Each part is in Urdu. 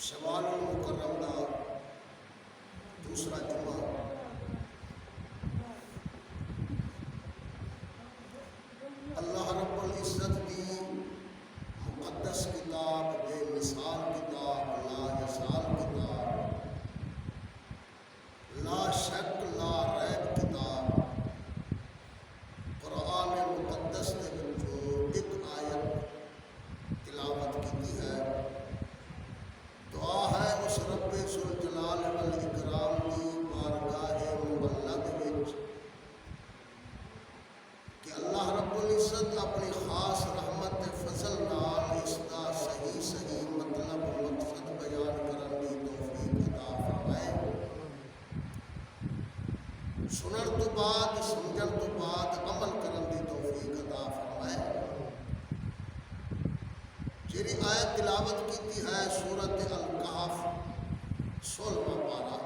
شوال المکرم دا دوسرا جمعہ اللہ رب العزت دی مقدس کتاب بے مثال کتاب لا یزال کتاب لا شک لا ریب کتاب قرآن مقدس دے وچوں ایک آیت تلاوت کی ہے۔ دعا ہے اس رب ذوالجلال والاکرام کی بارگاہ مبلغ وچ کہ اللہ رب العزت اپنی خاص رحمت فضل نال اس دا صحیح مطلب مقصد بیان کرن دی توفیق عطا فرمائے۔ سنن تو بعد سمجھن تو بعد عمل کرن دی توفیق عطا فرمائے۔ جیڑی آیت تلاوت کیتی ہے سورۃ الکہف 16واں پارہ،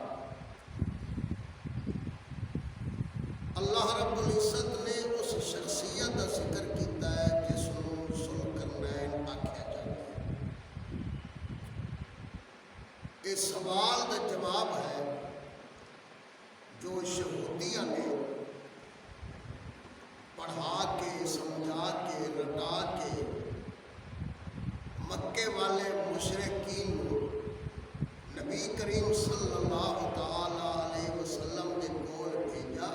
اللہ رب العزت نے اس شخصیت کا ذکر کیتا ہے جس نوں ذوالقرنین آکھیا جاتا ہے۔ یہ سوال کا جواب ہے جو یہودیاں نے پڑھا کے سمجھا کے رٹا کے مکے والے مشرکین نبی کریم صلی اللہ تعالی علیہ وسلم کے کول بھیجا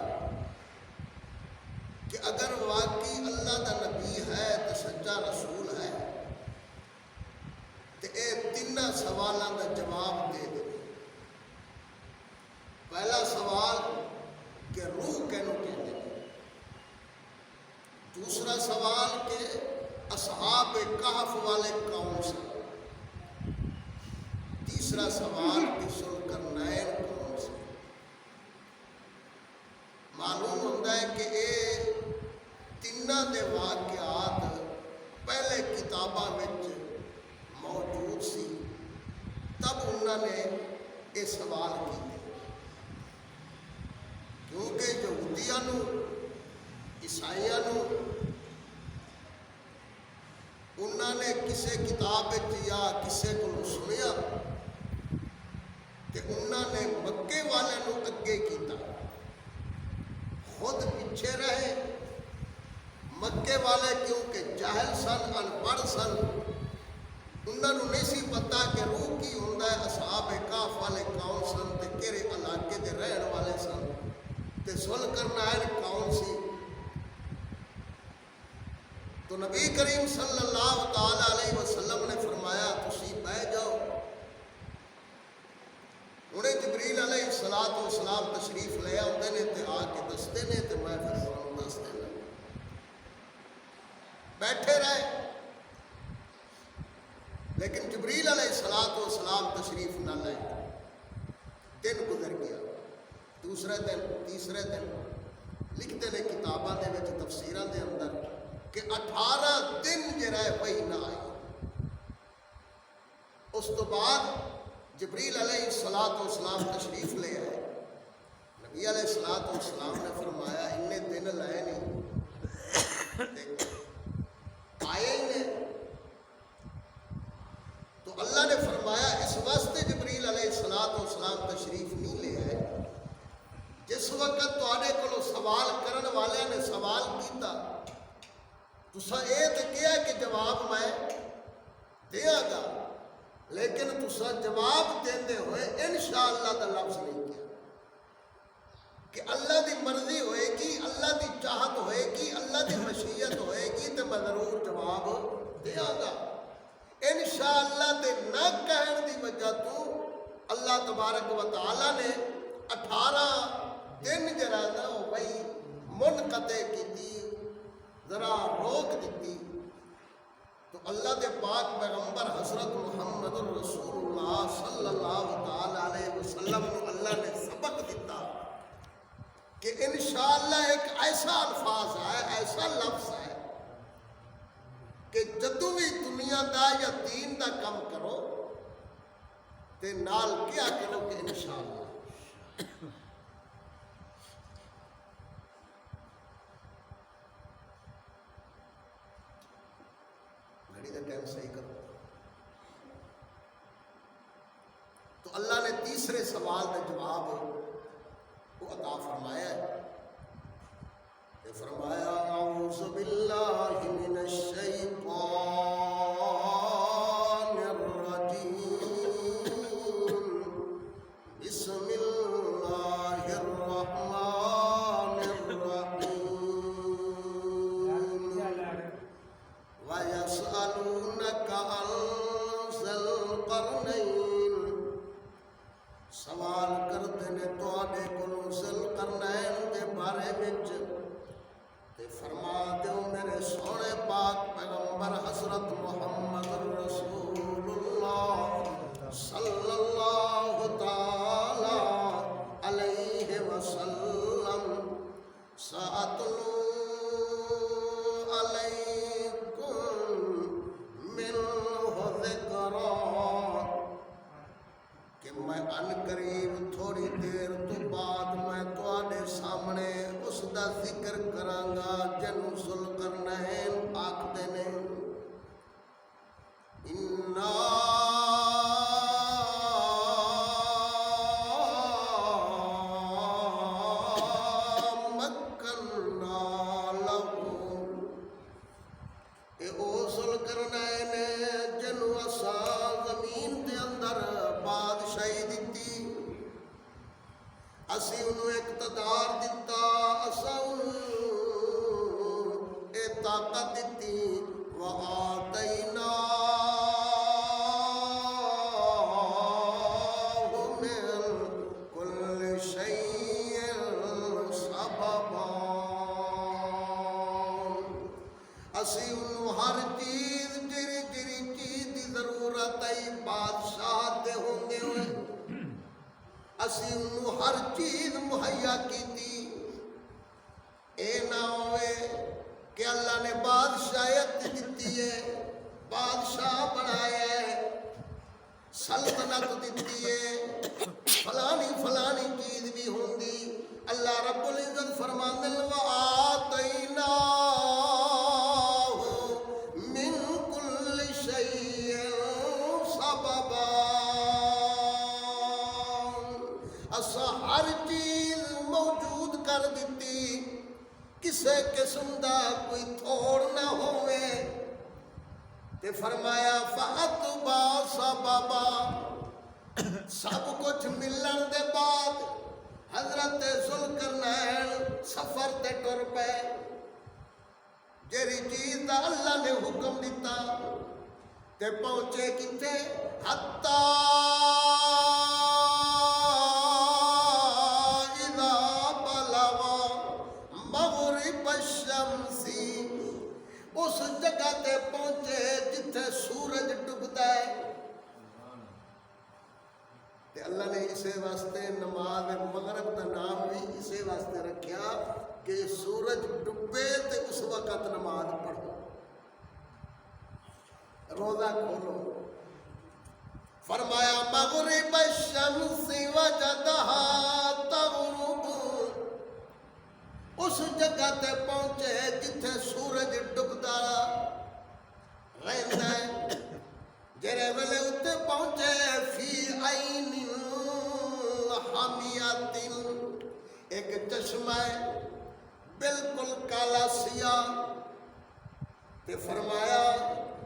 کہ اگر واقعی اللہ دا نبی ہے تو سچا رسول ہے تو یہ تین سوالوں کا جواب دے دے۔ پہلا سوال کہ روح کینوں کہتے ہیں، دوسرا سوال کہ اصحاب کہف والے کون سے، تیسرا سوال کہ ذوالقرنین کون سے۔ معلوم ہوتا ہے کہ یہ تینوں دے واقعات پہلے کتاباں وچ موجود سی، تب انہوں نے یہ سوال کیتے کیونکہ یہودیاں عیسائیاں انہوں نے کسی کتاب یا کسی کو سنیا کہ انہوں نے مکے والوں اگے کیتا، خود پیچھے رہے۔ مکے والے کیونکہ جاہل سن، ان پڑھ سن، انہوں نے نہیں سی پتا کہ روح کی ہوندا ہے، اصحاب کہف والے کون سن تے کہڑے علاقے دے رہن والے سن تے ذوالقرنین کون سی۔ تو نبی کریم صلی اللہ تعالی علیہ وسلم نے فرمایا تسی بہ جاؤ۔ انہیں جبریل علیہ السلام تشریف لے آتے ہیں تے آ کے دستے نے تے میں پھر تمہیں دس دینا۔ بیٹھے رہے، لیکن جبریل علیہ السلام تشریف نہ لے۔ دن گزر گیا، دوسرے دن، تیسرے دن، لکھتے ہیں کتاباں دے وچ تفسیراں دے اندر کہ 18 دن جڑا وہی نہ آئی۔ اس تو بعد جبریل علیہ السلام تشریف لے آئے۔ نبی علیہ السلام نے فرمایا اننے دن لائے نہیں، آئے ہی نہیں۔ تو اللہ نے فرمایا اس واسطے جبریل علیہ السلام تشریف نہیں لے آئے وقت تواڈے کولوں سوال کرن والے نے سوال کیتا تساں اے تے کہیا کہ جواب میں دیاں گا، لیکن تساں جواب دیندے ہوئے انشاءاللہ دا لفظ نہیں کیا کہ اللہ دی مرضی ہوئے گی، اللہ دی چاہت ہوئے گی، اللہ دی مشیت ہوئے گی تو میں ضرور جواب دیاں گا۔ انشاءاللہ دے نہ کہن دی وجہ تو اللہ تبارک و تعالی نے 18 دن جڑا نا وہی منقطع کیتی، ذرا روک دیتی۔ تو اللہ دے پاک پیغمبر حضرت محمد رسول اللہ صلی اللہ تعالی علیہ وسلم کو اللہ نے سبق دیتا کہ انشاءاللہ ایک ایسا الفاظ ہے، ایسا لفظ ہے کہ جدوں بھی دنیا دا یا دین دا کم کرو تے نال کیا کرو کہ انشاءاللہ۔ گھڑی دا ٹائم صحیح کرو۔ تو اللہ نے تیسرے سوال کا جواب وہ عطا فرمایا ہے کہ فرمایا اعوذ باللہ من الشیطان الرجیم بسم اللہ الرحمن الرحیم وَيَسْأَلُونَكَ عَنْ ذِي الْقَرْنَيْنِ، سوال کرتے نے تواڈے کولوں ذی القرنین دے بارے وچ، تے فرما دیو میرے سونے پاک پیغمبر حضرت محمد رسول اللہ صلی اللہ تعالی علیہ وسلم سأتلو کہ میں ان قریب تھوڑی دیر تو بعد میں تواڈے سامنے اس دا ذکر کرانگا جنوں ذوالقرنین آکھدے نے۔ انا مکننا لہو، اے او ذوالقرنین جنوں اساں زمین دے اندر بادشاہی دیتی، اسی انہوں اقتدار دیتا، اساں انہوں اے طاقت دیتی، وَآتَيْنَاهُ مِن كُلِّ شَيْءٍ سَبَبًا، اسی انہوں ہر چیز جری چیز دی ضرورت ہے بادشاہ دے ہوندے ہوئے اسی انہوں ہر چیز مہیا کیتی۔ اے نہ ہوئے کہ اللہ نے بادشاہیت دیتی ہے، بادشاہ بنایا ہے، سلطنت دیتی ہے، فلانی چیز بھی ہوندی۔ اللہ رب العزت فرماندے ہیں وَآتَيْنَاهُ مِن كُلِّ شَيْءٍ سَبَبًا، اساں ہر چیز موجود کر دیتی، کسے قسم دا کوئی تھوڑ نہ ہوئے۔ تے فرمایا فَأَتْبَعَ سَبَبًا، سب کچھ ملن دے بعد حضرت ذوالقرنین سفر تے ٹر پے، جیڑی چیز دا اللہ نے حکم دیتا تے پہنچے کتے حتی اذا بلغ مغرب الشمس، اس جگہ تے پہنچے جتھے سورج ڈوبدا ہے۔ تے اللہ نے اسے واسطے نماز مغرب کا نام بھی اسے واسطے رکھیا کہ سورج ڈبے تے اس وقت نماز پڑھو، روزہ کھولو۔ فرمایا مغرب الشمس وجدها تغرب، اس جگہ تے پہنچے جتھے سورج ڈبدا رہندا ہے، جڑے ویلے اتنے پہنچے فی عین حامیۃ، ایک چشمہ ہے بالکل کالا سیاہ، تے فرمایا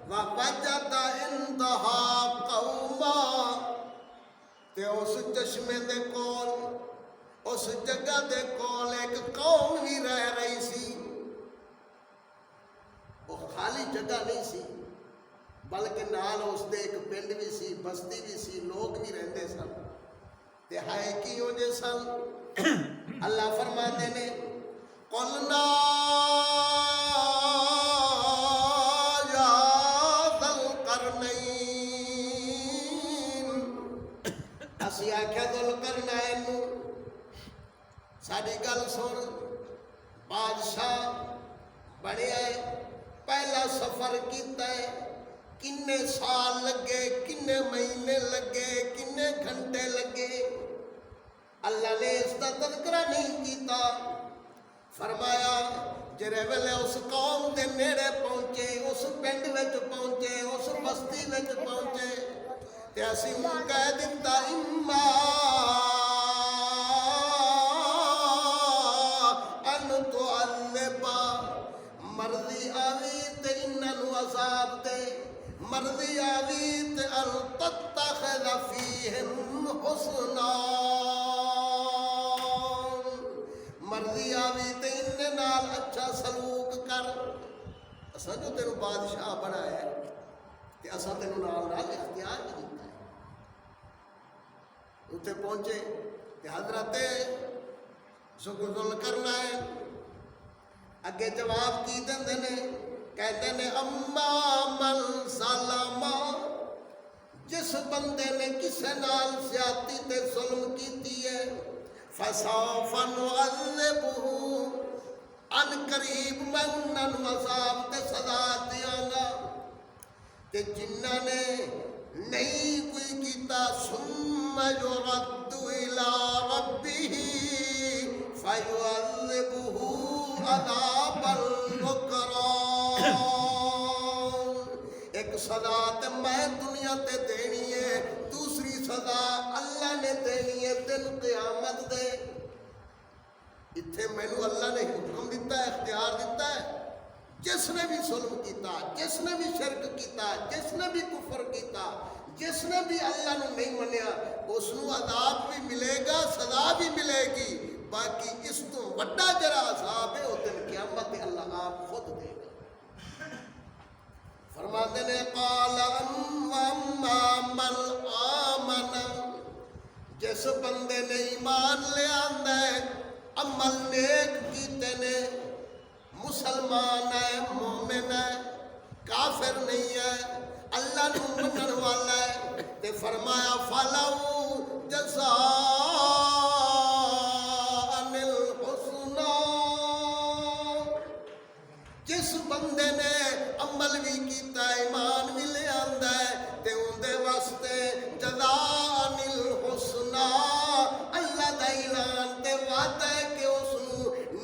وَوَجَدَ عِندَهَا قَوْمًا، تے اس چشمے دے کول، اس جگہ دے کول ایک قوم بھی رہ رہی سی۔ وہ خالی جگہ نہیں سی بلکہ نال اس دے ایک پنڈ بھی سی، بستی بھی سی، لوگ بھی رہندے سن۔ تے ہائے کیوں جے سن؟ اللہ فرماتے نے قُلْنَا یا ذا القرنین، اسی آکھیا ذو القرنین نو ساڈی گل سن، بادشاہ بنیا ہے، پہلا سفر کیتا ہے، کنے سال لگے، کنے مہینے لگے، کنے گھنٹے لگے، اللہ نے اس کا تذکرہ نہیں کیتا۔ فرمایا جڑے ویلے اس قوم دے نیڑے پہنچے، اس پنڈ وچ پہنچے، اس بستی وچ پہنچے، تے اسی انہوں کہہ دیتا اما ان تعذبا، مرضی آوی تے انہوں عذاب دے، مرضی آوی تے ان تتخذ فیہم حسنا، مرضی آوی تے انہوں نال اچھا سلوک کر۔ اساں جو تینوں بادشاہ بنایا ہے تے اساں تینوں نال نال اختیار بھی دیتا ہے۔ اتنے پہنچے تے حضرت ذوالقرنین اگے جواب کی دندے نے، کہتے نے اما من ظلم، جس بندے نے کسے نال زیادتی تے ظلم کیتی ہے، فسوف نعذبہ، ان قریب میں انہوں عذاب تے سزا دیاں گا۔ تے جنہ نے نہیں کوئی کیتا ثم یرد الی ربہ فیعذبہ عذابا نکرا، ایک سزا تے میں دنیا تے دینی ہے، دوسری سزا اللہ نے دینی ہے دن قیامت دے۔ اتھے مینوں اللہ نے حکم دیتا ہے، اختیار دیتا ہے، جس نے بھی ظلم کیتا، جس نے بھی شرک کیتا، جس نے بھی کفر کیتا، جس نے بھی اللہ نو نہیں منیا، اس نو عذاب بھی ملے گا، سزا بھی ملے گی، باقی اس تو وڈا جرا عذاب ہے وہ دن قیامت اللہ آپ خود دے گا۔ فرماتے نے قال اما من آمن، جس بندے نے ایمان لے آندا ہے، عمل نیک کیتے نے، مسلمان ہے، مومن ہے، کافر نہیں ہے، اللہ نو منن والا ہے، تے فرمایا فَلَوْ جَزَاءً الْحُسْنَى، جس بندے نے عمل بھی کیتا ہے، ایمان بھی لے آندا ہے، تے اندے واسطے جزاء الحسنى، اللہ دا اعلان تے وعدہ ہے کہ اس نو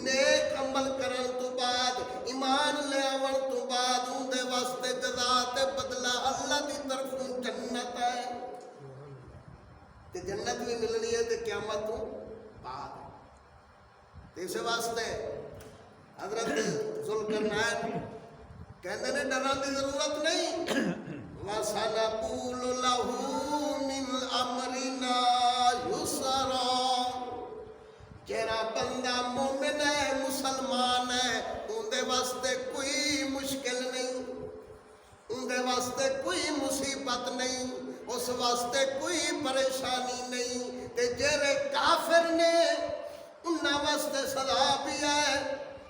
نیک عمل کرن تو بعد، ایمان لے آون تو بعد اندے واسطے جزا تے بدلہ اللہ دی طرفوں جنت ہے، تے جنت بھی ملنی ہے تے قیامت تو بعد۔ تے اس واسطے حضرت ذوالقرنین کہندے نے ڈرن دی ضرورت نہیں، وَسَنَقُولُ لَهُ مِنْ أَمْرِنَا يُسْرًا، جیڑا بندہ مومن ہے، مسلمان ہے، اندے واسطے کوئی مشکل نہیں، اندے واسطے کوئی مصیبت نہیں، اس واسطے کوئی پریشانی نہیں، تے جیڑے کافر نے انہاں واسطے سزا بھی ہے،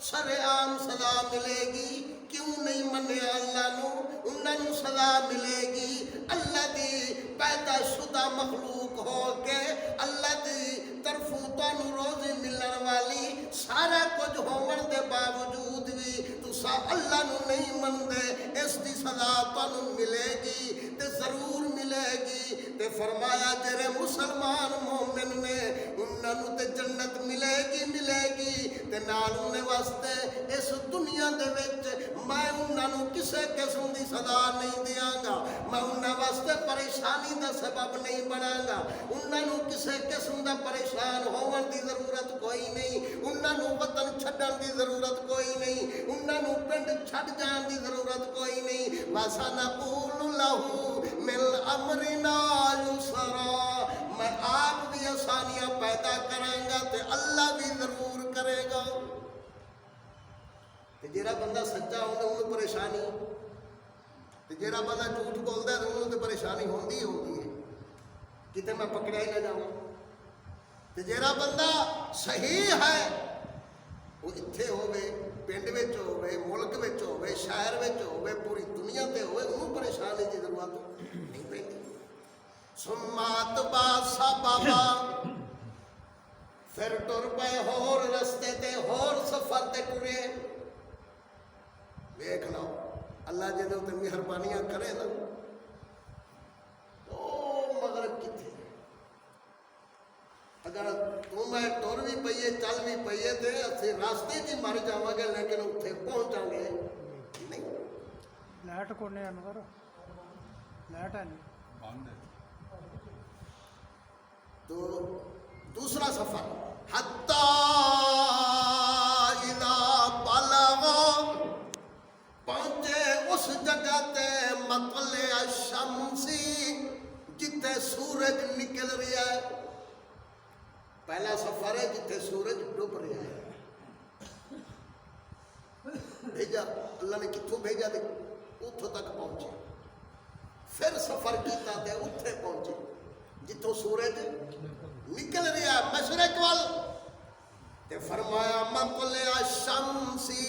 سرعام سزا ملے گی، کیوں نہیں منیا اللہ نو، انہاں نو سزا ملے گی، اللہ دی پیدا شدہ مخلوق ہو کے اللہ دی طرفوں تانوں روزی ملن والی سارا کچھ ہون دے باوجود بھی تسا اللہ نو نہیں مندے، اس دی سزا تانوں ملے گی تے ضرور ملے گی۔ تے فرمایا جڑے مسلمان مومن نے انہاں نو تے جنت ملے گی تے نال انہاں واسطے اس دنیا دے وچ میں انہاں نو کسے قسم دی سزا نہیں دیاں گا، میں انہاں واسطے پریشانی دا سبب نہیں بناں گا، انہوں کسی قسم کا پریشان ہون دی ضرورت کوئی نہیں، انہوں وطن چھڈن دی ضرورت کوئی نہیں، انہوں پنڈ چھڈ جان دی ضرورت کوئی نہیں۔ وَسَنَقُولُ لَهُ مِنْ أَمْرِنَا يُسْرًا، میں آپ بھی آسانیاں پیدا کراں گا تے اللہ بھی ضرور کرے گا۔ تے جیڑا بندہ سچا ہوتا انہوں پریشانی، تے جیڑا بندہ جھوٹ بولتا ہے انہوں تے پریشانی ہوندی ہی ہوندی ہے، کتے میں پکڑیا ہی نہ جاؤں۔ تے جیڑا بندہ صحیح ہے وہ اتھے ہوئے، پنڈ وچ ہوئے، ملک وچ ہوئے، شہر وچ ہوئے، پوری دنیا تے ہوئے، انہوں پریشانی کی ضرورت نہیں پیندی۔ ثم اتبع سببا، پھر ٹر پے ہور رستے تے ہور سفر تے ٹرے۔ دیکھ لو اللہ جے تے مہربانیاں کرے نا، او مغرب کتنے اگر تو میں ٹر بھی پئیے چل بھی پئیے تے اسی راستے جی مر جاواں گے لیکن اتنے پہنچاں گے نہیں۔ لائٹ کو نہیں انور، لائٹ ہے نہیں بند ہے۔ تو دوسرا سفر حتی اذا بلغ، پہنچے اس جگہ تے مطلع الشمسی، جتے سورج نکل رہا ہے۔ پہلا سفر ہے جتے سورج ڈوب رہا ہے، بھیجا اللہ نے کتوں بھیجا تے اتھوں تک پہنچے، پھر سفر کیتا تے اتھے پہنچے جتوں سورج نکل رہا ہے مشرق وال، تے فرمایا مطلع الشمسی،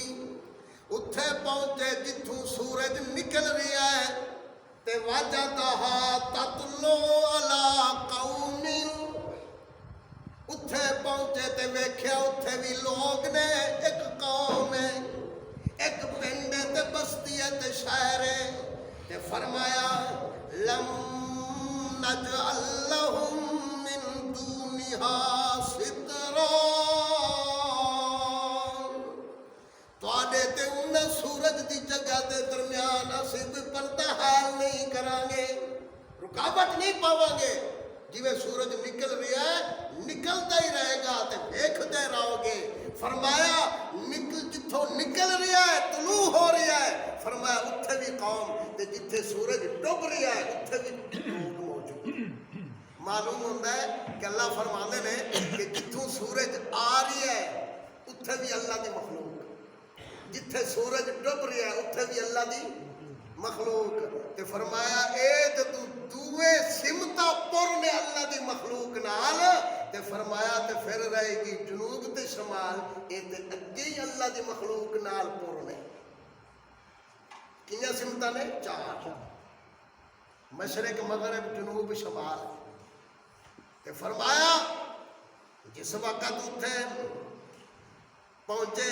اتھے پہنچے جتوں سورج نکل رہا ہے، تے وجدہا تطلع علی قوم، اتھے پہنچے تے ویکھیا اتھے بھی لوگ نے، ایک قوم ہے، ایک پنڈ ہے تے بستی ہے تے شہر ہے، تے فرمایا لم نجعل لہم من دونہا سترا، تواڈے تے انہیں سورج دی جگہ دے درمیان اسی کوئی پردہ حائل نہیں کران گے، رکاوٹ نہیں پاواں گے، جویں سورج نکل رہا ہے نکلتا ہی رہے گا تے دیکھتے رہو گے۔ فرمایا جتھوں نکل رہا ہے طلوع ہو رہا ہے، فرمایا اتھے بھی قوم، تے جتھے سورج ڈوب رہا ہے اتھے بھی لوگ موجود۔ معلوم ہوتا ہے کہ اللہ فرماندے نے کہ جتھوں سورج آ رہی ہے اتھے بھی اللہ دی مخلوق، جتھے سورج ڈوب رہا ہے اتھے بھی اللہ دی مخلوق، تے فرمایا اے تے تو دوے سمتا پر نے اللہ دی مخلوق نال، تے فرمایا تے پھر رہے گی جنوب تے شمال، اے تے اگے ہی اللہ دی مخلوق نال پر نے۔ کنیاں سمتا نے؟ چار، مشرق مغرب جنوب شمال۔ تے فرمایا جس وقت اتھے پہنچے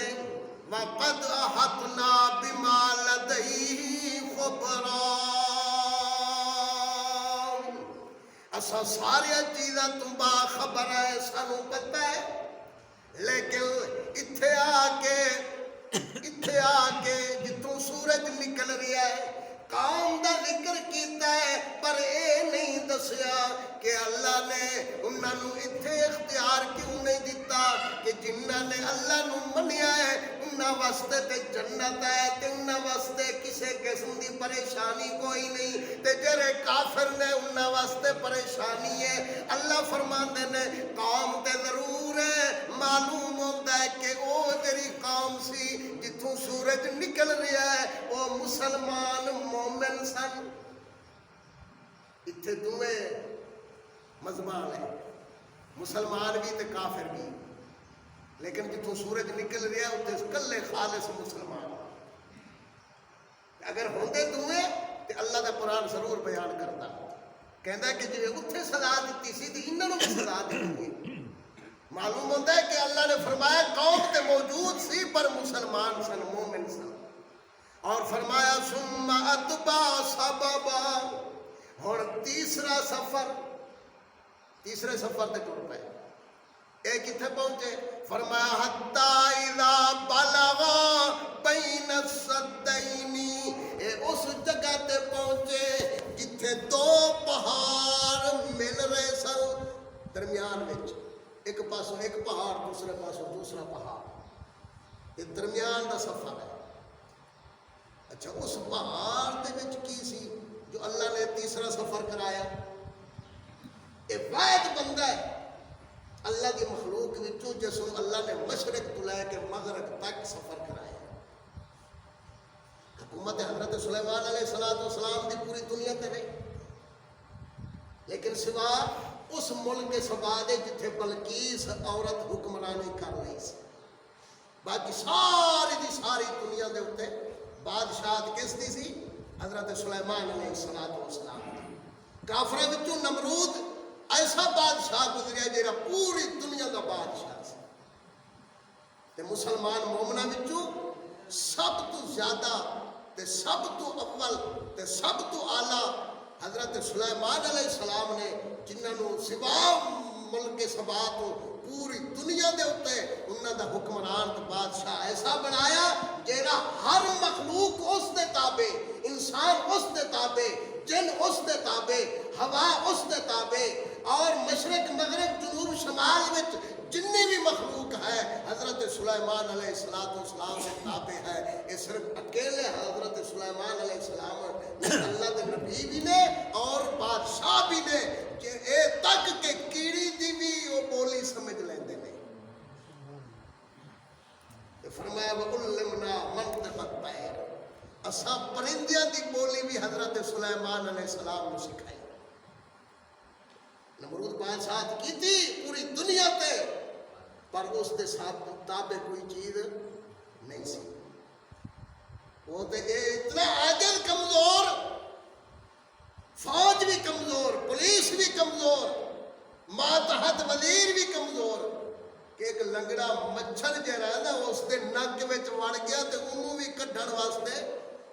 وَقَدْ أَحَطْنَا بِمَا لَدَيْهِ خُبْرًا، اساں سارے چیزاں تو باخبر ہے، سانو پتہ ہے، لیکن اتھے آ کے جتوں سورج نکل رہا ہے قوم دا ذکر کیتا ہے، پر اے نہیں دسیا کہ اللہ نے انہوں اتھے اختیار کیوں نہیں دیتا کہ جنہاں نے اللہ نو منیا ہے انہاں واسطے تے جنت ہے، تے انہاں واسطے کسے قسم دی پریشانی کوئی نہیں، تے جڑے کافر نے انہاں واسطے پریشانی ہے۔ اللہ فرماندے نے قوم تے ضرور ہے، معلوم ہوتا ہے کہ او جڑی قوم سی جتوں سورج نکل رہا ہے وہ مسلمان مومن سن۔ اتھے دوئے مذہبان ہیں، مسلمان بھی تے کافر بھی، لیکن جتوں سورج نکل رہا ہے اتنے کلے خالص مسلمان۔ اگر ہوندے دوئے تے اللہ دا قرآن ضرور بیان کرتا، کہندا کہ جی اتھے سزا دیتی سی تے انہاں نوں بھی سزا دیتی ہے۔ معلوم ہوتا ہے کہ اللہ نے فرمایا قوم تے موجود سی پر مسلمان سن، مومن سن، اور فرمایا ثم اتبع سببا۔ اور تیسرا سفر، تیسرے سفر تے ٹر پے، اے کتھے پہنچے؟ فرمایا حتی اذا بلغ بین السدین، اے اس جگہ تے پہنچے جتھے دو پہاڑ مل رہے سن، درمیان وچ ایک پاسوں ایک پہاڑ دوسرے پاسوں دوسرا پہاڑ، یہ درمیان دا سفر ہے۔ اچھا اس پہاڑ دے وچ کی سی جو اللہ نے تیسرا سفر کرایا؟ یہ واحد بندہ ہے اللہ کی مخلوق وچوں جس کو اللہ نے مشرق تو لے کے مغرب تک سفر کرایا۔ حکومت حضرت سلیمان علیہ السلام دی پوری دنیا تے نہیں، لیکن سوا اس ملک کے سبا دے جتھے بلقیس عورت حکمرانی کر رہی سی، باقی ساری دی ساری دنیا دے اوتے بادشاہت کس دی سی؟ حضرت سلیمان علیہ السلام دی۔ کافراں وچوں نمرود ایسا بادشاہ گزریا جیڑا پوری دنیا دا بادشاہ سی، تے مسلمان مومناں وچوں سب تو زیادہ تے سب تو اول تے سب تو اعلیٰ حضرت سلیمان علیہ السلام نے، جنہاں نو سوا ملک سبا تو پوری دنیا دے اوتے انہاں دا حکمران تے بادشاہ ایسا بنایا جیڑا ہر مخلوق اس دے تابع، انسان اس دے تابع، جن اس دے تابع، ہوا اس دے تابع، اور مشرق مغرب جنوب شمال وچ جنی بھی مخلوق ہے حضرت سلیمان علیہ السلام سے تابع ہے۔ یہ صرف اکیلے حضرت سلیمان علیہ السلام اللہ کے نبی بھی نے اور بادشاہ بھی نے کہ اے تک کہ کیڑی دی بھی وہ بولی سمجھ لیندے نے۔ فرمایا وَعُلِّمْنَا مَنطِقَ الطَّيْرِ، اساں پرندیاں دی بولی بھی حضرت سلیمان علیہ السلام نے سکھائی۔ نمرود بادشاہت کی تھی پوری دنیا تے، پر اس دے ساتھ تابع کوئی چیز نہیں سی۔ وہ تے اتنا عاجز کمزور، فوج بھی کمزور، پولیس بھی کمزور، ماتحت وزیر بھی کمزور کہ ایک لنگڑا مچھر جہا رہندا اس دے نک وچ وڑ گیا تے انہوں بھی کڈھن واسطے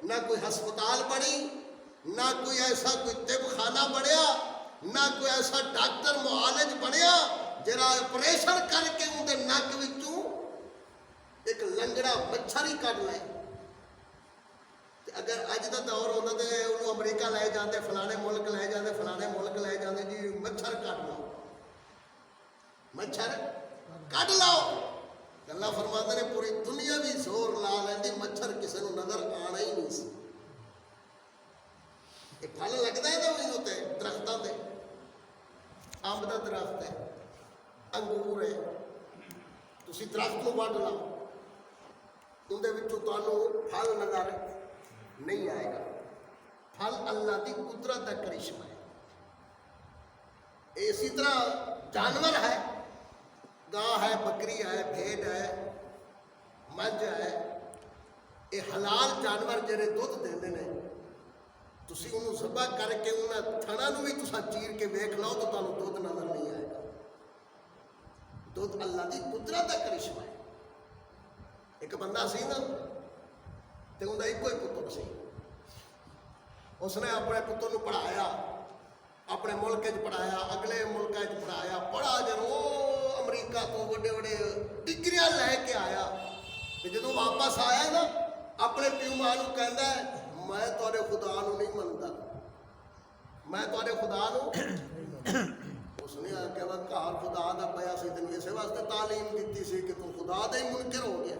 نہ کوئی ہسپتال بنی، نہ کوئی ایسا کوئی طب خانہ بنیا، نہ کوئی ایسا ڈاکٹر معالج بنیا جرا آپریشن کر کے ان دے نک وچوں ایک لنگڑا مچھر ہی کڈ لے۔ اگر اج دا دور ہوندا تے انہوں امریکہ لے جاندے، فلانے ملک لے جاندے، فلانے ملک لے جاندے، جی مچھر کڈ لو، مچھر کڈ لو۔ اللہ فرماتے نے پوری دنیا بھی زور لا لیندی، مچھر کسی نو نظر آنا ہی نہیں سی۔ یہ پھل لگتا ہے نا تے درختوں تے، امب دا درخت ہے، انگور ہے، تسی درخت کو وڈ لاؤ اندر وچوں تانوں پھل نظر نہیں آئے گا۔ پھل اللہ دی قدرت کا کرشمہ ہے۔ اسی طرح جانور ہے، گاں ہے، بکری ہے، بھیڑ ہے، مجھ ہے، یہ حلال جانور جڑے دودھ دیندے نے، تسی انہوں ذبح کر کے انہاں تھنا نو بھی تساں چیر کے ویکھ لو تو تانوں دودھ نظر نہیں آئے گا۔ دودھ اللہ دی قدرت کا کرشمہ ہے۔ ایک بندہ سی نا تے انہاں ایک کوئی پتر سی، اس نے اپنے پتر نو پڑھایا، اپنے ملک وچ پڑھایا، اگلے ملک وچ پڑھایا، پڑھا جن وہ امریکہ تو بڑے بڑے ڈگریاں لے کے آیا، تے جدوں واپس آیا نا اپنے پیو ماں نو کہندا ہے میں تواڈے خدا نو نہیں منتا، میں تواڈے خدا نو۔ اس نے آخیا وہ گھر خدا دا پیا سی تینوں اسے واسطے تعلیم دیتی سی کہ تو خدا دا ہی منکر ہو گیا۔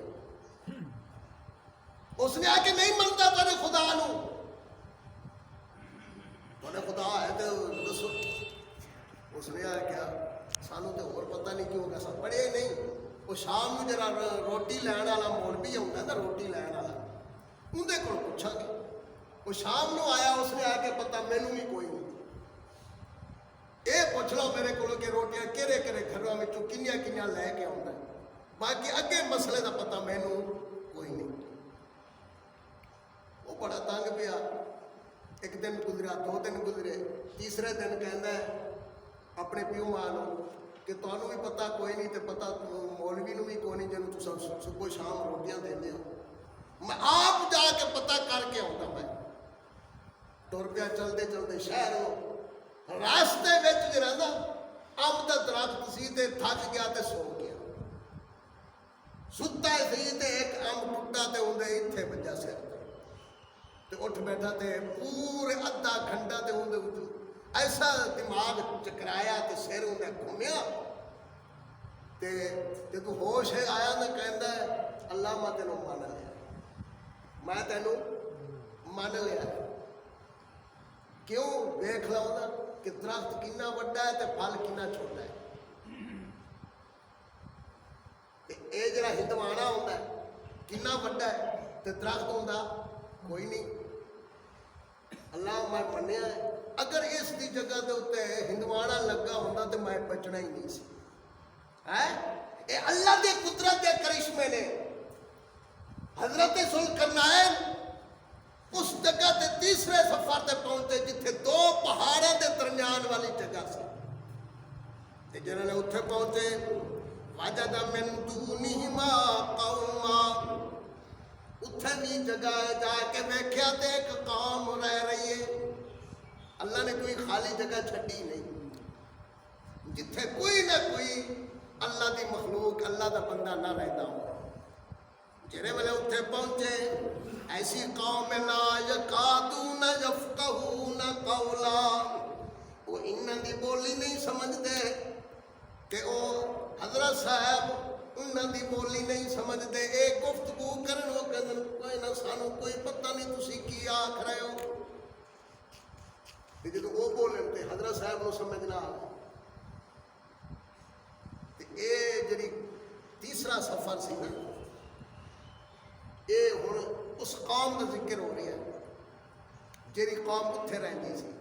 اس نے آ کے نہیں منتا تواڈے خدا نو، تواڈے خدا ہے تو دسو۔ اس نے آخیا سانوں تو اور پتہ نہیں کیوں کہ سب پڑھے نہیں۔ وہ شام نو جرا روٹی لین والا مولوی آਉਂਦਾ نا روٹی لین والا، اندر کول پوچھا گے۔ وہ شام نو آیا، اس نے آ کے پتا مینوں بھی کوئی نہیں، یہ پوچھ لو میرے کو کہ روٹیاں کہڑے کہڑے گھروں میں کنیاں کنیاں لے کے آਉਂਦਾ، باقی اگے مسئلے کا پتا مینوں کوئی نہیں۔ وہ بڑا تنگ پیا، ایک دن گزرا، 2 دن گزرے، تیسرے دن کہندا ہے اپنے پیو ماں نو کہ تانوں بھی پتا کوئی نہیں تے پتا مولوی نو بھی کوئی نہیں جنوں تساں صبح شام روٹیاں دیندے ہو، میں آپ جا کے پتا کر کے آؤں۔ میں ٹر پیا چلتے چلتے شہروں، راستے وچ جو رہندا امب دا درخت سی تے تھک گیا تے سو گیا، ستا سی تے ایک امب ٹوٹا تے اندر اتنے بجا سر تے اٹھ بیٹھا تے پورے ادھا گھنٹہ تے اندر ایسا دماغ چکرایا تے سر انہیں گھومیا تے جدوں ہوش آیا تو کہندا ہے اللہ میں تینوں مان لیا، میں تینوں مان لیا۔ کیوں؟ دیکھ لو نا کہ درخت کنا وڈا ہے تے پھل کنا چھوٹا ہے۔ اے جڑا ہندوانا ہوندا ہے کنا وڈا ہے تے درخت ہوندا کوئی نہیں۔ اللہ میں منیا ہے اگر اس دی جگہ دے اوتے ہندوانا لگا ہوندا تے میں بچنا ہی نہیں سی۔ اے اللہ دی قدرت دے کرشمے نے۔ حضرت ذوالقرنین اس جگہ تے تیسرے سفر تے پہنچے جتھے دو پہاڑوں دے درمیان والی جگہ سی، تے جنہوں نے اتھے پہنچے وجد من دونہما قوما، اتھے بھی جگہ جا کے ویکھیا تے ایک قوم رہ رہی ہے۔ اللہ نے کوئی خالی جگہ چھڈی نہیں، جتھے کوئی نہ کوئی اللہ دی مخلوق اللہ دا بندہ نہ رہتا ہو۔ جڑے والے اتھے پہنچے ایسی قوم لا یکادون یفقہون قولا، وہ انہاں دی بولی نہیں سمجھدے کہ او حضرت صاحب انہاں دی بولی نہیں سمجھدے۔ ایک گفتگو کرن وہ کہن کوئی نہ سانو کوئی پتہ نہیں تسی کی آکھ رہے ہو، تے جدوں وہ بولن تے حضرت صاحب نو سمجھ نہ آئے۔ تے اے جڑی تیسرا سفر سی نا، اے ہن اس قوم کا ذکر ہو رہی ہے جیڑی قوم اتھے رہندی سی۔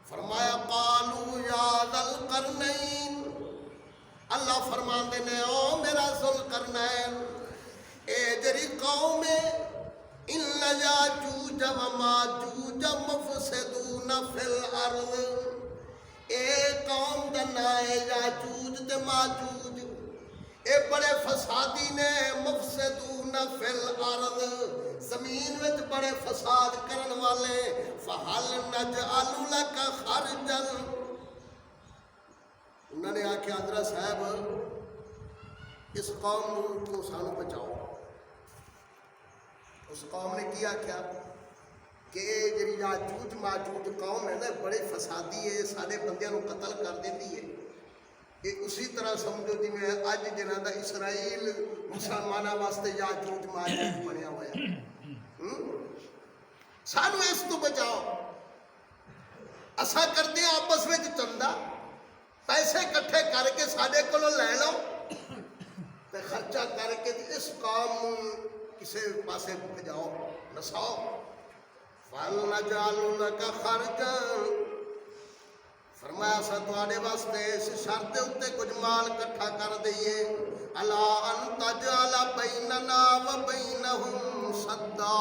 فرمایا قالوا یا ذا القرنین، اللہ فرماندے نے او میرا ذوالقرنین اے جیڑی قوم ہے ان یاجوج و ماجوج مفسدون فی الارض، اے قوم دا نام ہے یاجوج تے ماجوج، اے بڑے فسادی نے، مفسدون فی الارض زمین وچ بڑے فساد کرن والے۔ فہل نجعل لک خرجا، انہوں نے آکھیا حضرت صاحب اس قوم کو سانو بچاؤ۔ اس قوم نے کیا آکھیا کہ جی یاجوج ماجوج قوم ہے نا بڑے فسادی ہے، سارے بندیاں نو قتل کر دیندی ہے۔ یہ اسی طرح سمجھو جی میں اج جنہاں دا اسرائیل مسلمانوں واسطے یاجوج ماجوج بنیا ہوا ہے۔ سانو اس تو بچاؤ، اسا کرتے ہیں آپس میں چندہ پیسے کٹھے کر کے ساڈے کولوں لے لو تے خرچہ کر کے اس قوم کسے پاسے بھجاؤ نساؤ۔ فَلْنَجْعَلُ لَكَ خَرْجًا، فرمایا سا تواڈے واسطے اس شرط اتے کچھ مال کٹھا کر دئیے، الا ان تجعل بیننا و بینہم سدا،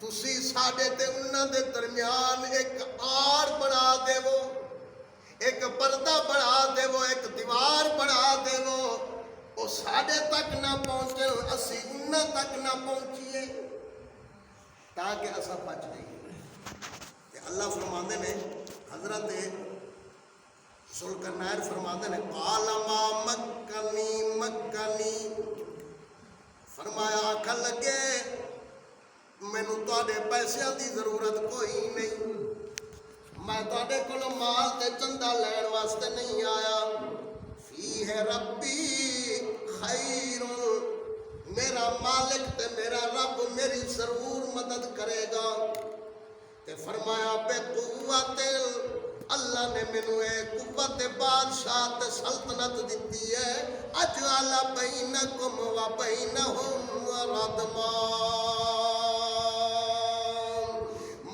تسی ساڈے تے انہاں دے درمیان ایک آر بنا دیو، ایک پردہ بنا دیو، ایک دیوار بنا دیو، وہ ساڈے تک نہ پہنچے اسی انہاں تک نہ پہنچیے تاکہ اسا بچ جائیے۔ اللہ فرماندے نے حضرت ذوالقرنین فرماندے نے قال ما مکنی، فرمایا آکھن لگے مینوں تواڈے پیسیاں دی ضرورت کوئی نہیں، میں تواڈے کولوں مال تے چندہ لین واسطے نہیں آیا۔ فیہ ربی خیر، میرا مالک تے میرا رب میری ضرور مدد کرے گا۔ تے فرمایا بے قوت، اللہ نے مینوں اے قوت بادشاہ تے سلطنت دتی ہے، اجعل بینکم و بینہم ردما،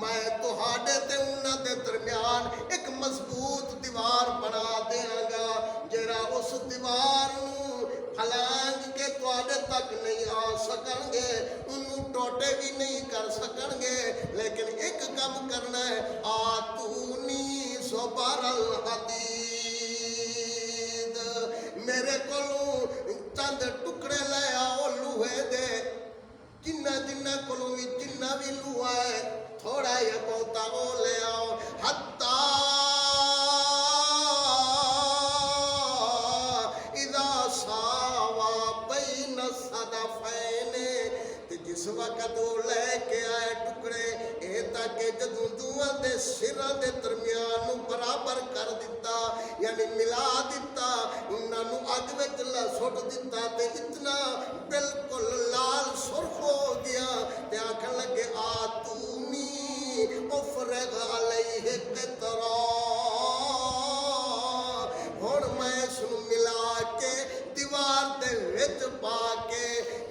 میں تہاڈے تے انہاں دے درمیان ایک مضبوط دیوار بنا دیاں گا، جڑا اس دیوار نوں پھلانگ کے تواڈے تک نہیں آ سکن گے، انہوں ٹوٹے بھی نہیں کر سکن گے، لیکن ایک کام کرنا ہے، آتونی زبر الحدید، میرے کولوں چند ٹکڑے لے آؤ لوہے دے، جنہ کولوں بھی جنہ بھی لوہا ہے تھوڑا یا بہتا وہ لے آؤ، حتی اذا ساوا بین الصدفین، جس وقت وہ لے کے آئے ٹکڑے اے تاکہ جدوں دوواں دے سراں دے درمیان برابر کر دیتا، یعنی ملا دیتا انہاں نو اگ وچ سٹ دیتا تے اتنا بالکل لال سرخ ہو گیا تے آکھن لگے آتونی افرغ علیہ قطرا ہن میں اس نو ملا کے دیوار دے وچ پا کے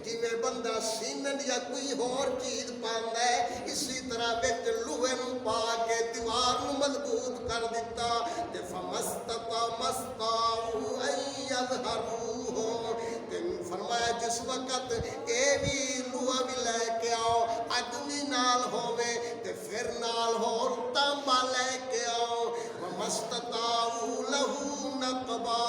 جویں بندہ سیمنٹ یا کوئی اور چیز پاندا ہے اسی طرح وچ لوہے نو پا کے دیوار نو مضبوط کر دیتا تے فمستطاعوا ان یظہروہ تے فرمایا جس وقت اے بھی لوہا بھی لے کے آؤ اگ بھی نال ہووے تے پھر نال ہور تانبا لے کے آؤ ومستطاعوا لہ نقبا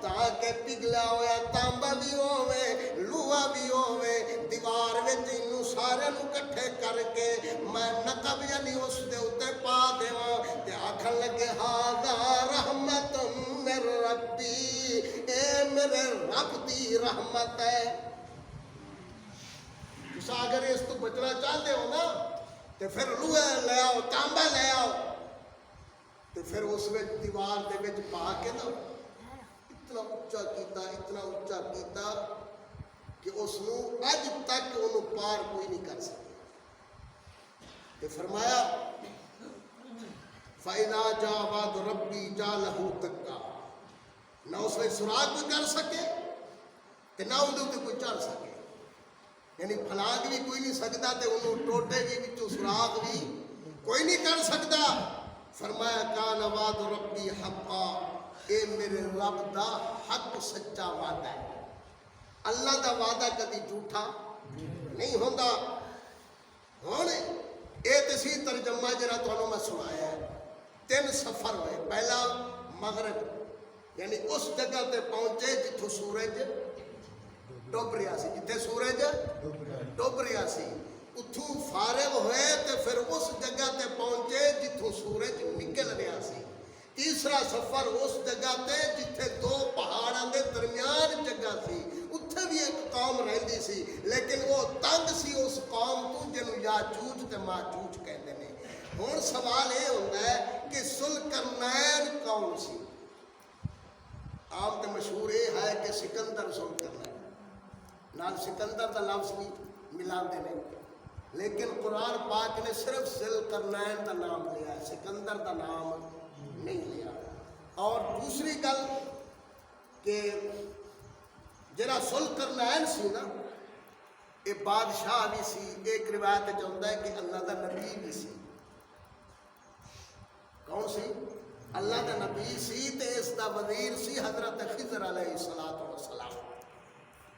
تاکہ پگھلا ہویا تانبا بھی ہووے لوہا بھی ہووے دیوار وچ انہوں سارے نو کٹھے کر کے میں نقب یعنی اس دے اتے پا دیواں تے آکھن لگے ہاذا رحمت من ربی اے میرے رب دی رحمت ہے تسا اگر اس تو بچنا چاہتے ہو نا تے پھر لوہے لے آؤ تانبا لے آؤ تے پھر اس وچ دیوار دے وچ پا کے نا اتنا اونچا کیتا کہ اس نو اج تک انہوں پار کوئی نہیں کر سکے تے فرمایا فَإِذَا جَاءَ وَعْدُ رَبِّي جَعَلَهُ دَكَّا نہ اس میں سراغ کوئی کر سکے تے نہ اندر تے کوئی چڑھ سکے یعنی پھلانگ بھی کوئی نہیں سکتا تے انہوں ٹوٹے بھی وچوں سراغ بھی کوئی نہیں کر سکتا فرمایا کان وعد ربی حقا اے میرے رب دا حق سچا وعدہ ہے اللہ دا وعدہ کبھی جھوٹا نہیں ہوتا ہن اے تسی ترجمہ جڑا تانوں میں سنایا ہے 3 سفر ہوئے پہلا مغرب یعنی اس جگہ تے پہنچے جتھوں سورج ڈوب رہا سی جتھے سورج ڈوب رہا سی اتھوں فارغ ہوئے تے پھر اس جگہ تے پہنچے جتھوں سورج نکل رہا سی تیسرا سفر اس جگہ تے جتھے 2 پہاڑاں دے درمیان جگہ سی اتھے بھی ایک قوم رہندی سی لیکن وہ تنگ سی اس قوم تو جنوں یاجوج تے ماجوج کہندے نے ہن سوال یہ ہوندا ہے کہ ذوالقرنین کون سی عام تے مشہور یہ ہے کہ سکندر ذوالقرنین نال سکندر دا لفظ بھی ملاندے نے لیکن قرآن پاک نے صرف ذوالقرنین دا نام لیا ہے سکندر دا نام نہیں لیا اور دوسری گل کہ جڑا ذوالقرنین سی نا یہ بادشاہ بھی سی ایک روایت چاہتا ہے کہ اللہ دا نبی بھی سی کون سی اللہ دا نبی سی تے اس دا وزیر سی حضرت خضر علیہ السلام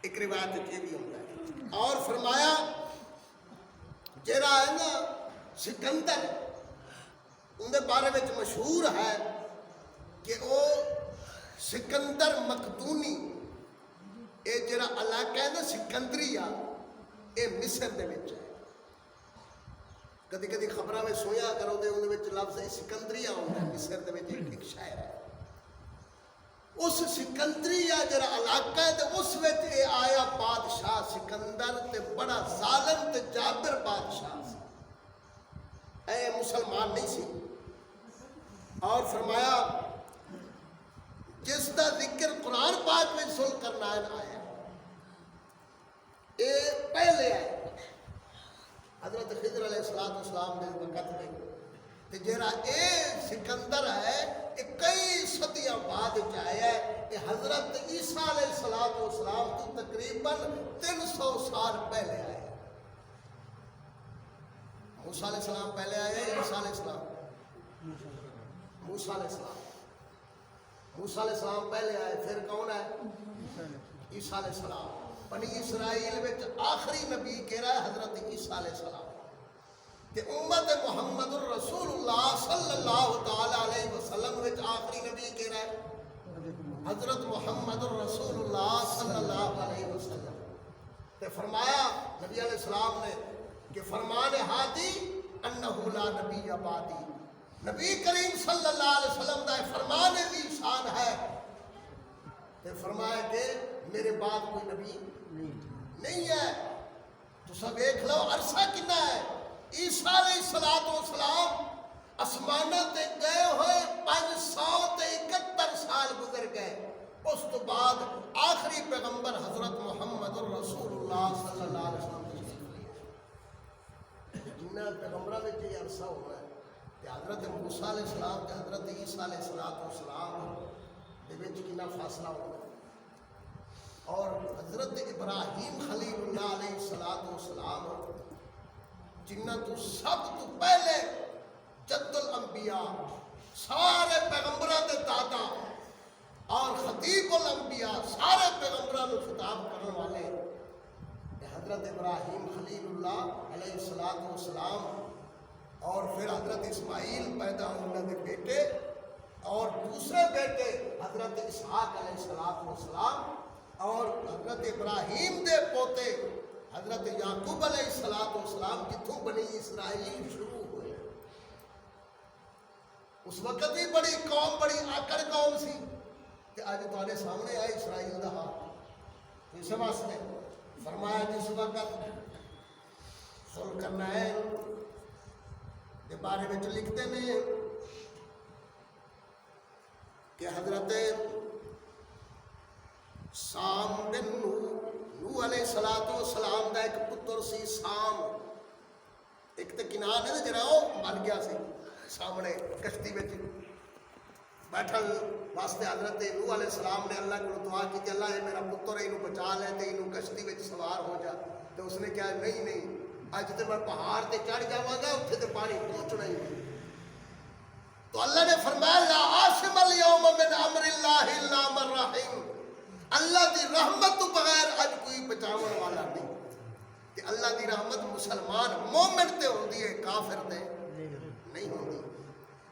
ایک روایت یہ بھی ہوتا ہے اور فرمایا جڑا ہے نا سکندر ان دے بارے میں مشہور ہے کہ وہ سکندر مقدونی اے جڑا علاقہ ہے نا سکندریہ اے مصر دے وچ ہے کدی کدی خبراں میں سنیا کرو دے ان دے وچ لفظ سکندریہ ہوندا ہے مصر دے وچ ایک شہر ہے اس سکندریہ جڑا علاقہ ہے تے اس وچ اے آیا بادشاہ سکندر تے بڑا ظالم تے جابر بادشاہ سی اے مسلمان نہیں سی اور فرمایا جس دا ذکر قرآن پاک میں ذوالقرنین آیا اے پہلے آئے حضرت خضر علیہ السلام نے وقت میں تے جڑا اے سکندر ہے یہ کئی صدیاں بعد آیا ہے یہ حضرت عیسیٰ علیہ السلام تو تقریباً 300 سال پہلے آیا ہے موسیٰ علیہ السلام پہلے آیا ہے عیسیٰ علیہ السلام موسیٰ علیہ السلام موسیٰ علیہ السلام پہلے آئے پھر کون ہے عیسیٰ علیہ السلام بنی اسرائیل وچ آخری نبی کہہ رہا ہے حضرت عیسیٰ علیہ السلام کہ امت محمد الرسول اللہ صلی اللہ تعالی علیہ وسلم وچ آخری نبی کہہ رہا ہے حضرت محمد الرسول اللہ صلی اللہ علیہ وسلم تے فرمایا نبی علیہ السلام نے کہ فرمان ہادی انہو لا نبی بعدی نبی کریم صلی اللہ علیہ وسلم دا فرمان دی شان ہے تے فرمایا کہ میرے بعد کوئی نبی نہیں ہے تو سب دیکھ لو عرصہ کتنا ہے عیسیٰ علیہ السلام آسمانوں تے گئے ہوئے 571 سال گزر گئے. اس تو بعد آخری پیغمبر حضرت محمد رسول اللہ صلی اللہ علیہ وسلم تشریف لے. جنہ پیغمبراں وچ یہ عرصہ ہوا ہے کہ حضرت موسیٰ علیہ السلام تے حضرت عیسیٰ علیہ السلام دے وچ کتنا فاصلہ ہوا ہے. اور حضرت ابراہیم خلیل اللہ علیہ السلام جنہ تو سب تو پہلے جد الانبیاء سارے پیغمبراں دے دادا اور خطیب الانبیاء سارے پیغمبراں کو خطاب کرنے والے حضرت ابراہیم خلیل اللہ علیہ السلام اور پھر حضرت اسماعیل پیدا ہونے کے بیٹے اور دوسرے بیٹے حضرت اسحاق علیہ السلام اور حضرت ابراہیم دے پوتے حضرت یعقوب علیہ السلام جتوں بنی اسرائیل شروع ہوئے. اس وقت بھی بڑی قوم بڑی آکڑ قوم سی کہ آج تمہارے سامنے آئے اسرائیل دا حال. اس واسطے فرمایا جس وقت ذوالقرنین کے بارے میں لکھتے ہیں کہ حضرت سام بن نوح علیہ السلام دا ایک پتر سی سام. ایک تو کنان ہے جڑا وہ مر گیا سی سامنے کشتی میں بیٹھن واسطے حضرت نوح علیہ السلام نے اللہ کو دعا کی کہ اللہ یہ میرا پتر ہے انہوں بچا لے تے انہوں کشتی میں سوار ہو جا. تو اس نے کہا نہیں اج تے میں پہاڑ تے چڑھ جاواں گا اتنے تے پانی پہنچنا ہی نہیں. تو اللہ نے فرمایا لا عاصم اليوم من امر اللہ الا من رحم. اللہ دی رحمت تو بغیر اج کوئی بچاون والا نہیں. کہ اللہ دی رحمت مسلمان مومن تے ہوندی ہے کافر تے نہیں ہوندی.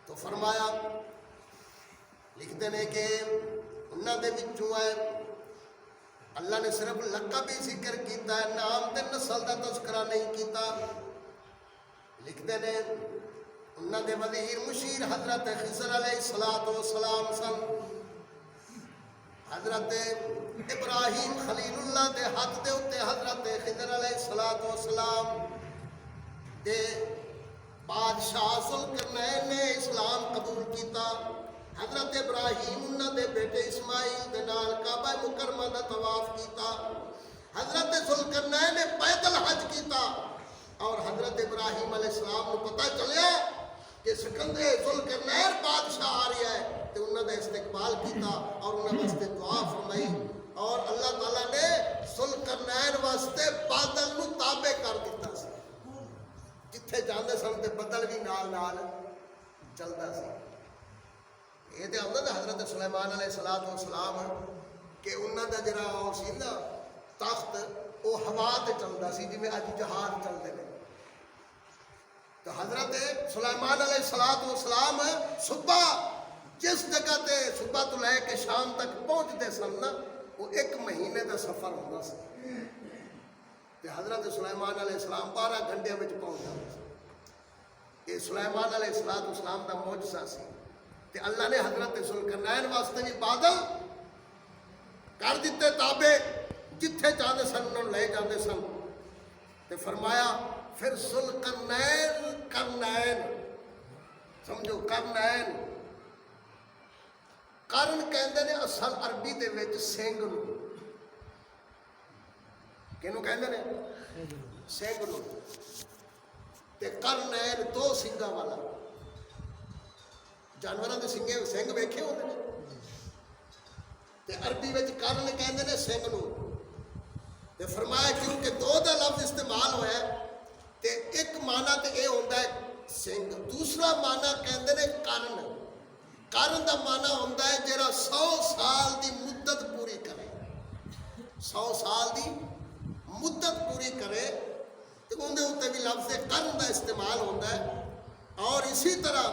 تو فرمایا لکھتے ہیں کہ انہوں دے وچوں ہے اللہ نے صرف لقب ہی ذکر کیتا ہے نام تے نسل دا تذکرہ نہیں کیتا. لکھتے ہیں انہوں دے وزیر مشیر حضرت خضر علیہ السلام سن. حضرت ابراہیم خلیل اللہ دے ہاتھ دے اتے حضرت خضر علیہ السلام دے بادشاہ ذوالقرنین نے اسلام قبول کیتا. حضرت ابراہیم انہوں دے بیٹے اسماعیل دے نال کعبہ مکرمہ دا طواف کیتا. حضرت ذوالقرنین نے پیدل حج کیتا. اور حضرت ابراہیم علیہ السلام کو پتہ چلیا کہ سکندر ذوالقرنین بادشاہ آ رہا ہے تو انہوں نے استقبال کیتا اور انہوں واسطے دعا فرمائی. اور اللہ تعالیٰ نے ذوالقرنین واسطے بادل نو تابع کر دیتا سی. جتھے جاندے سن تے بدل بھی نال چلدا سی. یہ تو آتا حضرت سلیمان علیہ السلام کہ انہوں کا جڑا سی نا تخت وہ ہوا تے چلتا سی جی اج جہاز چلتے ہیں. تو حضرت سلیمان علیہ السلام صبح جس جگہ تے صبح تو لے کے شام تک پہنچتے سن نا وہ 1 مہینے کا سفر ہوتا سی. حضرت سلیمان علیہ السلام 12 گھنٹے میں پہنچ جاتے سی. یہ سلیمان علیہ السلام کا معجزہ سی. تے اللہ نے حضرت ذوالقرنین واسطے بھی بادل کر دیتے تابع جتھے چاہتے سن انہوں لے جاتے سن. تے فرمایا پھر ذوالقرنین سمجھو کرنین کرن کہندے نے اصل عربی دے وچ سنگ نو کینوں کہندے نے سنگ نو تے کرنین 2 سنگاں والا. جانوراں دے سنگ ویکھے ہوندے نے تے عربی وچ کرن کہندے نے سنگ نو. تے فرمایا کیونکہ 2 دا لفظ استعمال ہویا تے ایک معنی تے اے ہوندا ہے سنگ. دوسرا معنی کہندے نے کرن. کرن دا معنی ہوندا ہے جڑا 100 سال دی مدت پوری کرے. 100 سال دی مدت پوری کرے تے اون دے اوتے بھی لفظ کرن دا استعمال ہوندا ہے. اور اسی طرح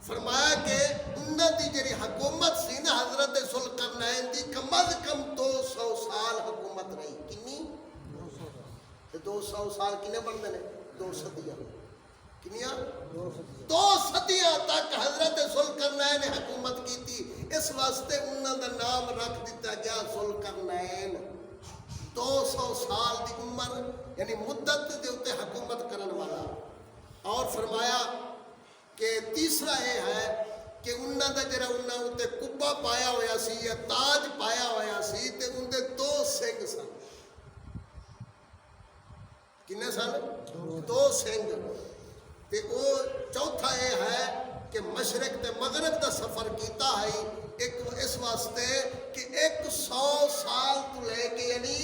فرمایا کہ انہوں دی جڑی حکومت سی نا حضرت ذوالقرنین دی کم از کم 200 سال حکومت رہی. کنی 200 سال کنے بنتے ہیں 2 صدیاں. کنیاں 2 صدیاں تک حضرت ذوالقرنین نے حکومت کی تھی. اس واسطے انہوں دا نام رکھ دیتا گیا ذوالقرنین. 200 سال دی عمر یعنی مدت دے اوتے حکومت کرن والا. اور فرمایا کہ تیسرا یہ ہے کہ انہاں دا جڑا انہاں اُتے کبا پایا ہویا سی یا تاج پایا ہویا سی تے ان دے 2 سنگ سن. کنے سن؟ 2 سنگ. تے او چوتھا یہ ہے کہ مشرق تے مغرب دا سفر کیتا ہے ایک اس واسطے کہ 100 سال تو لے کے یعنی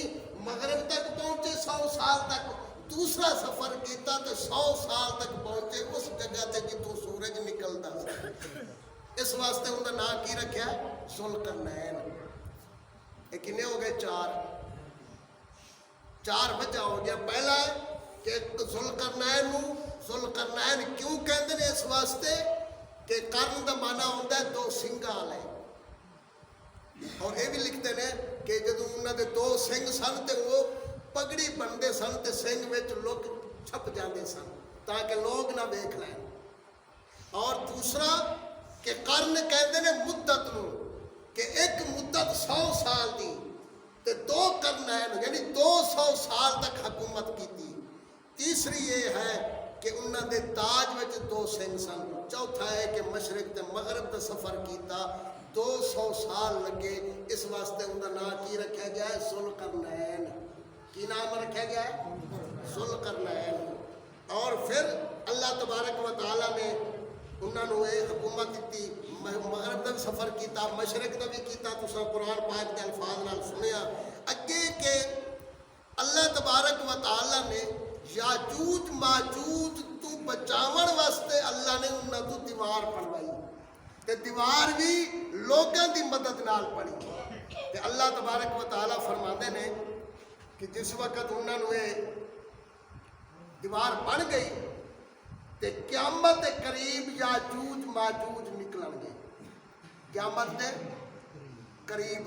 مغرب تک پہنچے 100 سال تک. دوسرا سفر کیتا تو 100 سال تک پہنچے اس جگہ تے جتوں سورج نکلدا سی. اس واسطے ان کا نام کی رکھا ذوالقرنین. یہ کنے ہو گئے؟ 4 وجہ ہو گیا. پہلا ہے کہ ذوالقرنین کیوں کہتے ہیں؟ اس واسطے کہ قرن دا معنی ہوتا ہے 2 سنگاں والے. اور یہ بھی لکھتے ہیں کہ جدوں انہوں دے 2 سنگ سن تے وہ پگڑی بنتے سن تے سنگ میں لوگ چھپ جاندے سن تاکہ لوگ نہ دیکھ لیں. اور دوسرا کہ قرن کہتے ہیں مدت نو کہ ایک مدت 100 سال دی تے 2 قرنین یعنی 200 سال تک حکومت کی تھی. تیسری یہ ہے کہ انہوں نے تاج وچ 2 سنگ سن. چوتھا ہے کہ مشرق تے مغرب دا سفر کیتا 200 سال لگے. اس واسطے ان کا نام کی رکھا گیا ہے ذوالقرنین. کی نام رکھا گیا ہے؟ ذوالقرنین. اور پھر اللہ تبارک و تعالیٰ نے انہوں نے ایک حکومت دیتی. مغرب کا بھی سفر کیتا مشرق کا بھی کیتا. تو قرآن پاک کے الفاظ نال سنیا اگے کہ اللہ تبارک و تعالیٰ نے یاجوج ماجوج تو بچاون واسطے اللہ نے انہوں کو دیوار پڑھوائی تے دیوار بھی لوگوں دی مدد نال پڑھی. تے اللہ تبارک و تعالیٰ فرماتے ہیں کہ جس وقت انہوں نے دیوار بن گئی تے قیامت قریب یاجوج ماجوج نکلن گے. قیامت دے قریب.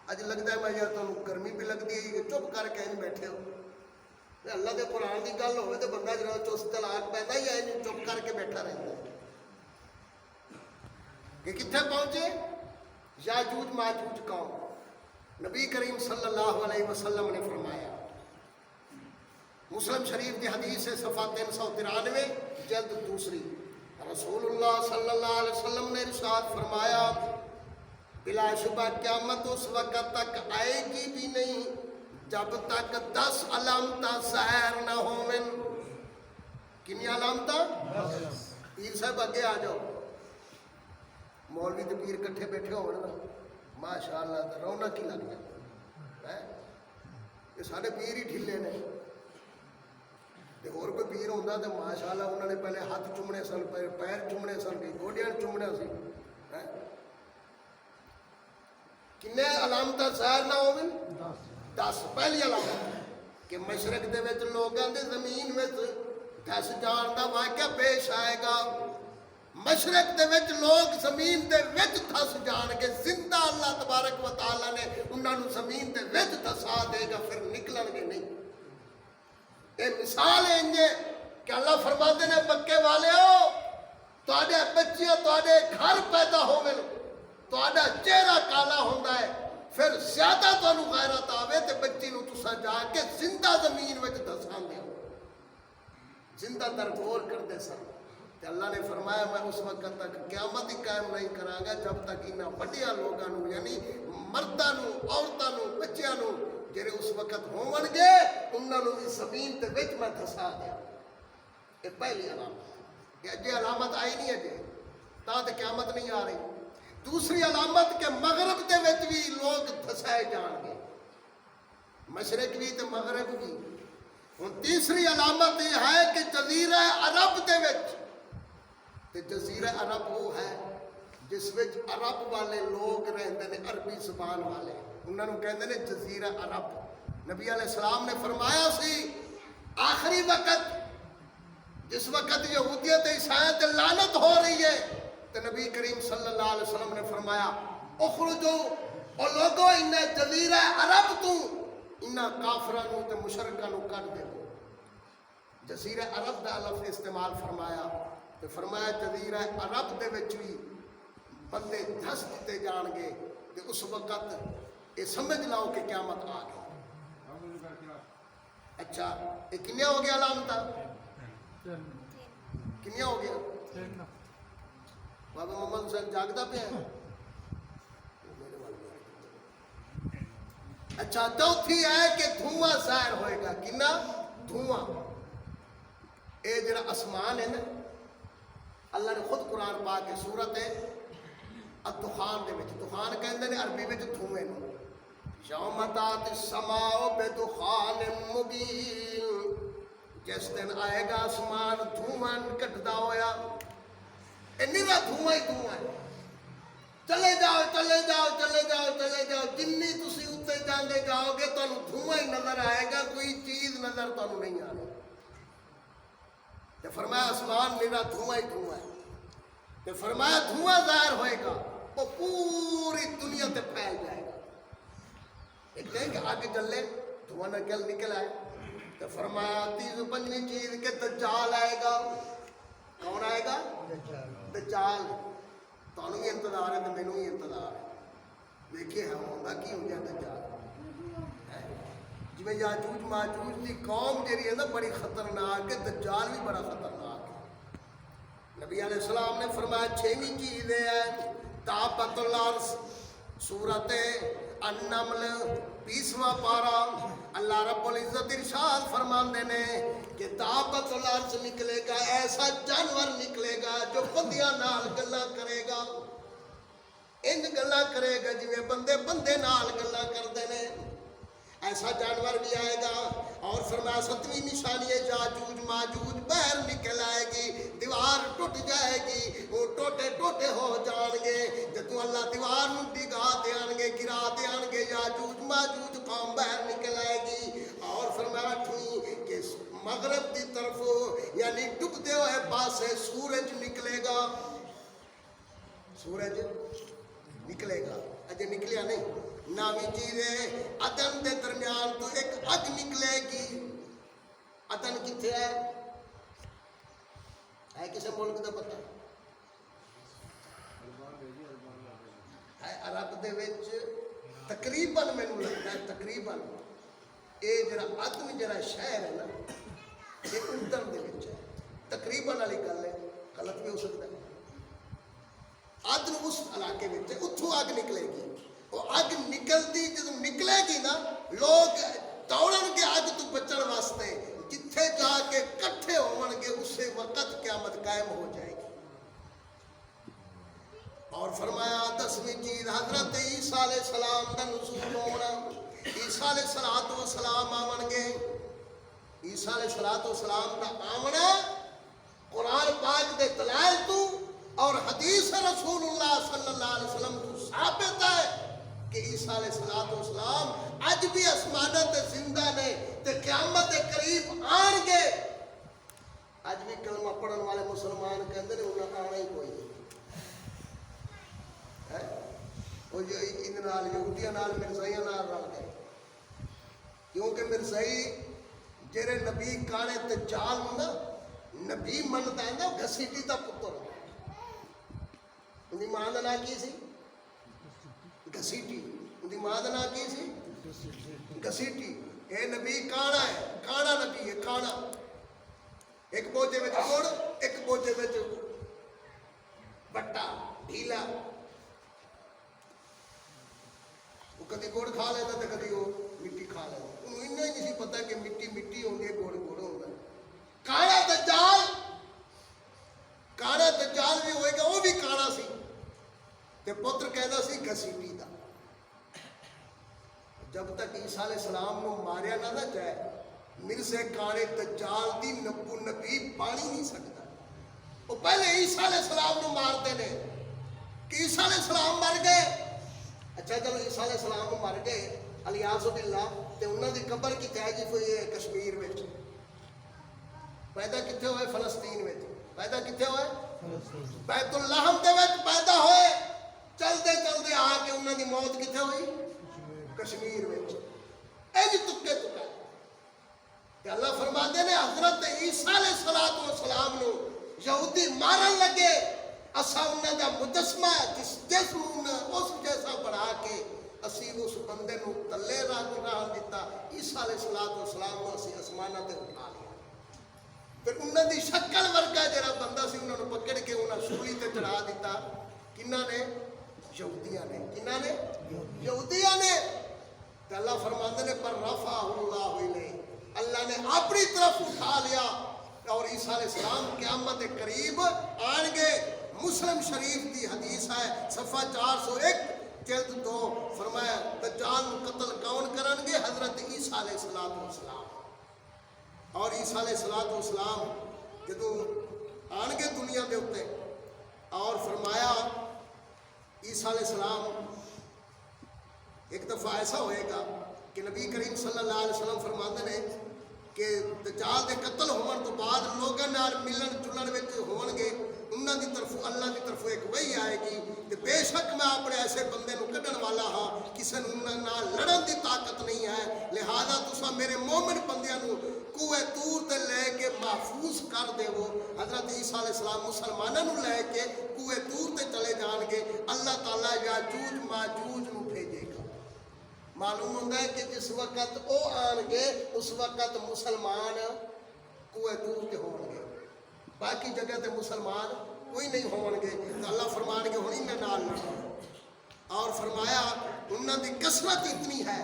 اج لگتا ہے میں یار تمہیں گرمی بھی لگتی ہے کہ چپ کر کے بیٹھے ہو. اللہ کے قرآن کی گل ہوئے تو بندہ جناب چست طلاق پیدا ہی ہے چپ کر کے بیٹھا رہتا ہے. کہ کتنے پہنچے؟ یاجوج ماجوج قوم. نبی کریم صلی اللہ علیہ وسلم نے فرمایا مسلم شریف کی حدیث ہے صفحہ 393 جلد 2. رسول اللہ صلی اللہ علیہ وسلم نے ارشاد فرمایا بلا شبہ قیامت اس وقت تک آئے گی بھی نہیں جب تک 10 علامتاں ظاہر نہ ہوں. کنی علامتاں؟ پیر صاحب اگے آ جاؤ. مولوی تے پیر کٹھے بیٹھے ہو ماشاء اللہ رونق ہی لگ جائے. یہ سارے پیر ہی ڈھلے نے. اور کوئی پیر ہوتا تو ماشاء اللہ انہوں نے پہلے ہاتھ چومنے سن پیر چومنے سن گوڈیاں چومنا سی. کنے علامت ظاہر نہ ہو؟ 10. پہلی علامت کہ مشرق دے وچ لوگاں دے زمین وچ دھس جان دا واقعہ پیش آئے گا. مشرق دے وچ لوگ زمین دے وچ دھس جان گے. زندہ اللہ تبارک و تعالیٰ نے انہوں نے زمین دے وچ دھسا دے گا پھر نکلن گے نہیں. یہ مثال ہے انجے کہ اللہ فرماتے ہیں مکے والے ہو تواڈے بچیاں تواڈے گھر پیدا ہوئے تواڈا چہرہ کالا ہوتا ہے پھر زیادہ تانوں غیرت آوے تے بچی نو تساں جا کے زندہ زمین وچ دساں دے زندہ درگور کر دے سن. تے اللہ نے فرمایا میں اس وقت تک قیامت ہی قائم نہیں کراں گا جب تک انہاں بڑیاں لوگاں نو یعنی مرداں نو عورتاں نو بچیاں نو جڑے اس وقت ہون گے انہاں نو زمین تے وچ میں دھسا دیا. یہ پہلی علامت. یہ اجے علامت آئی نہیں اجے تا تے قیامت نہیں آ رہی. دوسری علامت کہ مغرب دے وچ بھی لوگ دھسائے جان گے مشرق بھی تے مغرب بھی. ہن تیسری علامت یہ ہے کہ جزیرہ عرب دے وچ تے جزیرہ عرب وہ ہے جس وچ عرب والے لوگ رہندے نے عربی زبان والے انہوں نے کہتے ہیں جزیرہ عرب. نبی علیہ السلام نے فرمایا سی آخری وقت جس وقت یہودیت عیسائیت تے لعنت ہو رہی ہے تو نبی کریم صلی اللہ علیہ وسلم نے فرمایا اخرجو او لوگو انہ جزیرہ عرب تو انہ کافرانو تے مشرکانو کر دے. جزیرہ عرب دا لفظ استعمال فرمایا تو فرمایا جزیرہ عرب دے وچ بھی بندے دھس دیتے جان گے کہ اس وقت یہ سمجھ لاؤ کہ قیامت آ گئی. اچھا یہ کنیا ہو گیا علامت؟ کنیا ہو گیا؟ ਤਿੰਨ بابا محمد حسین جاگتا پہ ہے اچھا چوتھی ہے کہ دھواں ظاہر ہوئے گا کنا دھواں اے جڑا آسمان ہے نا اللہ نے خود قرآن پاک کے سورت ہے الدخان دے وچ دخان کہندے نے عربی وچ دھوئے نوں یوم تات السماء بدخان مبین جس دن آئے گا آسمان دھواں کٹدا ہویا نیرا دھواں ہی دھواں ہے چلے جاؤ چلے جاؤ چلے جاؤ چلے جاؤ جنی تسی اتنے جاندے جاؤ گے تانوں دھواں ہی نظر آئے گا کوئی چیز نظر تانوں نہیں آئے تے فرمایا آسمان نیرا دھواں ہی دھواں ہے تے فرمایا دھواں ظاہر ہوئے گا وہ پوری دنیا تے پھیل جائے گا ایک دن کہ آگے جلے دھواں نکل آئے تے فرمایا تیز پنجویں چیز کہ دجال آئے گا کون آئے گا دجال تانوں بھی انتظار ہے تو مینوں بھی انتظار ہے دیکھیے ہم ہوتا کی ہو گیا دجال جی میں یاجوج ماجوج کی قوم جیری ہے نا بڑی خطرناک ہے دجال بھی بڑا خطرناک ہے نبی علیہ السلام نے فرمایا چھویں چیز ہے طاقت الارض سورت النمل 20واں پارہ اللہ رب العزت ارشاد فرماندے نے کہ طاقت الارض نکلے گا ایسا جانور نکلے گا جو بندیاں نال گلاں کرے گا ان گلاں کرے گا جویں بندے بندے نال گلاں کردے نے ایسا جانور بھی آئے گا اور فرمایا 7ویں نشانی ہے یاجوج ماجوج باہر نکل آئے گی دیوار ٹوٹ جائے گی وہ ٹوٹے ٹوٹے ہو جان گے جدوں اللہ دیوار نوں ڈگا دیان گے گرا دیان گے یاجوج ماجوج قوم باہر نکل آئے گی اور فرمایا 8ویں کہ مغرب دی طرف یعنی ڈوبتے ہوئے پاسے سورج نکلے گا سورج نکلے گا اجے نکلیا نہیں 9ویں چیز ہے عدن دے درمیان تو ایک اگ نکلے گی عدن کتنے ہے کسی ملک دا پتہ ہے عرب دے وچ تقریباً مینوں لگتا ہے تقریباً اے جڑا عدن جڑا شہر ہے نا یہ اردن دے وچ ہے تقریباً والی گل ہے غلط بھی ہو سکتا ہے عدن اس علاقے میں اتھوں اگ نکلے گی وہ اگ نکلتی جب نکلے گی نا لوگ دوڑن گے اگ تو بچن واسطے جتھے جا کے کٹھے ہون گے اسے وقت قیامت قائم ہو جائے گی اور فرمایا 10ویں چیز حضرت عیسیٰ علیہ السلام کا نزول ہونا عیسیٰ علیہ السلام آون گے عیسیٰ علیہ السلام کا آمنا قرآن پاک دے دلائل تو اور حدیث رسول اللہ صلی اللہ علیہ وسلم تو ثابت ہے کہ عیسیٰ علیہ السلام اج بھی آسمانات زندہ نے تے قیامت قریب آن گے اج بھی کلمہ پڑھن والے مسلمان کہندے نے انہاں آنا ہی کوئی نہیں وہ جو ان نال یہودیاں نال مرزائیاں نال رل گئے کیونکہ مرزائی جڑے نبی کانے دجال نوں نا نبی مندا ہے نا گھسیٹی دا پتر ان دی ماں دا نام کی سی گھسیٹی ان دی ماں دا نام کی سی گھسیٹی اے نبی کانا ہے کانا نبی ہے کانا ایک بوجھے وچ گڑ ایک بوجھے وچ بٹا ڈھیلا وہ کدی گڑ کھا لیتا تے کدی وہ مٹی کھا لیتا انہوں انہیں ہی نہیں پتا کہ مٹی مٹی ہوندی ہے گڑ گڑ ہوندا ہے کانا دجال بھی ہوئے گا وہ بھی کانا سی تے پتر کہدا سی گھسیٹی دا جب تک عیسیٰ علیہ السلام نو ماریا نہ جائے مرزے کانے دجال دی نبو نبی پانی نہیں سکتا وہ پہلے عیسیٰ علیہ السلام نو مارتے نے کہ عیسیٰ علیہ السلام مر گئے اچھا چلو عیسیٰ علیہ السلام نو مر گئے الیاذ باللہ تے انہاں دی قبر کتے ہے جی ہوئی ہے کشمیر وچ پیدا کتے ہوئے فلسطین وچ پیدا کتے ہوئے بیت اللحم دے وچ پیدا ہوئے چلتے چلتے آ کے انہوں دی موت کتے ہوئی کشمیر وچ اے جی تکے تکا کہ اللہ فرماتے نے حضرت عیسیٰ علیہ السلام نو یہودی مارن لگے اسا انہاں دا مجسمہ جس جسم اس جیسا بنا کے اسی اس بندے نو تلے راہ دیتا عیسیٰ علیہ السلام نو اسی آسماناں تے اٹھا لیا پھر انہوں دی شکل ورگا جڑا بندہ سی انہوں نے پکڑ کے انہوں سولی تے چڑھا دیتا. کنہاں نے؟ یہودیاں نے. کنہاں نے؟ یہودیاں نے. تے اللہ فرماندے نے پر رفع اللہ الیہ, اللہ نے اپنی طرف اٹھا لیا. اور عیسیٰ علیہ السلام قیامت قریب آن گے. مسلم شریف دی حدیث ہے صفحہ 401 جلد 2, فرمایا دجال قتل کون کرن گے؟ حضرت عیسیٰ علیہ السلام. اور عیسیٰ علیہ السلام جدوں آن گے دنیا دے اوتے, اور فرمایا عیسیٰ علیہ السلام ایک دفعہ ایسا ہوئے گا کہ نبی کریم صلی اللہ علیہ وسلم فرماتے ہیں کہ دجال دے قتل ہون تو بعد لوگاں نال ملن جلن وچ ہون گے, انہاں دی طرف اللہ دی طرف ایک وحی آئے گی کہ بے شک میں اپنے ایسے بندے نو کڈن والا ہاں, کسے نوں نال لڑن دی طاقت نہیں ہے, لہذا تساں میرے مومن بندیاں نو کوہ طور تے لے کے محفوظ کر دیو. حضرت عیسیٰ علیہ السلام مسلماناں نو لے کے کوہ طور تے چلے جان گے. اللہ تعالیٰ یاجوج ماجوج نو بھیجے گا. معلوم ہوتا ہے کہ جس وقت وہ آن گے اس وقت مسلمان کوہ طور تے ہون گے, باقی جگہ تے مسلمان کوئی نہیں ہون گے. تو اللہ فرمان گے ہونی میں نال لڑا. اور فرمایا انہاں دی کثرت اتنی ہے,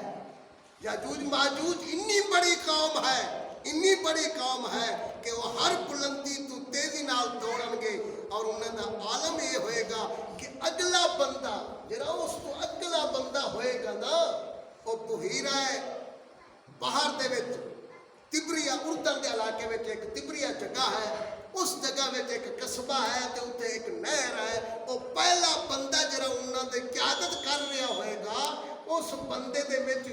یاجوج ماجوج اتنی بڑی قوم ہے, اتنی بڑی قوم ہے کہ وہ ہر بلندی تو تیزی نال دوڑن گے. اور انہاں دا عالم یہ ہوئے گا کہ اگلا بندہ جڑا اس تو اگلا بندہ ہوئے گا نا, وہ بحیرہ ہے باہر دے وچ تبریا, اردن دے علاقے وچ ایک تبریا جگہ ہے, اس جگہ وچ ایک قصبہ ہے تے اوتے ایک نہر ہے. وہ پہلا بندہ جڑا انہاں دے قیادت کر رہا ہوئے گا, اس بندے دے وچ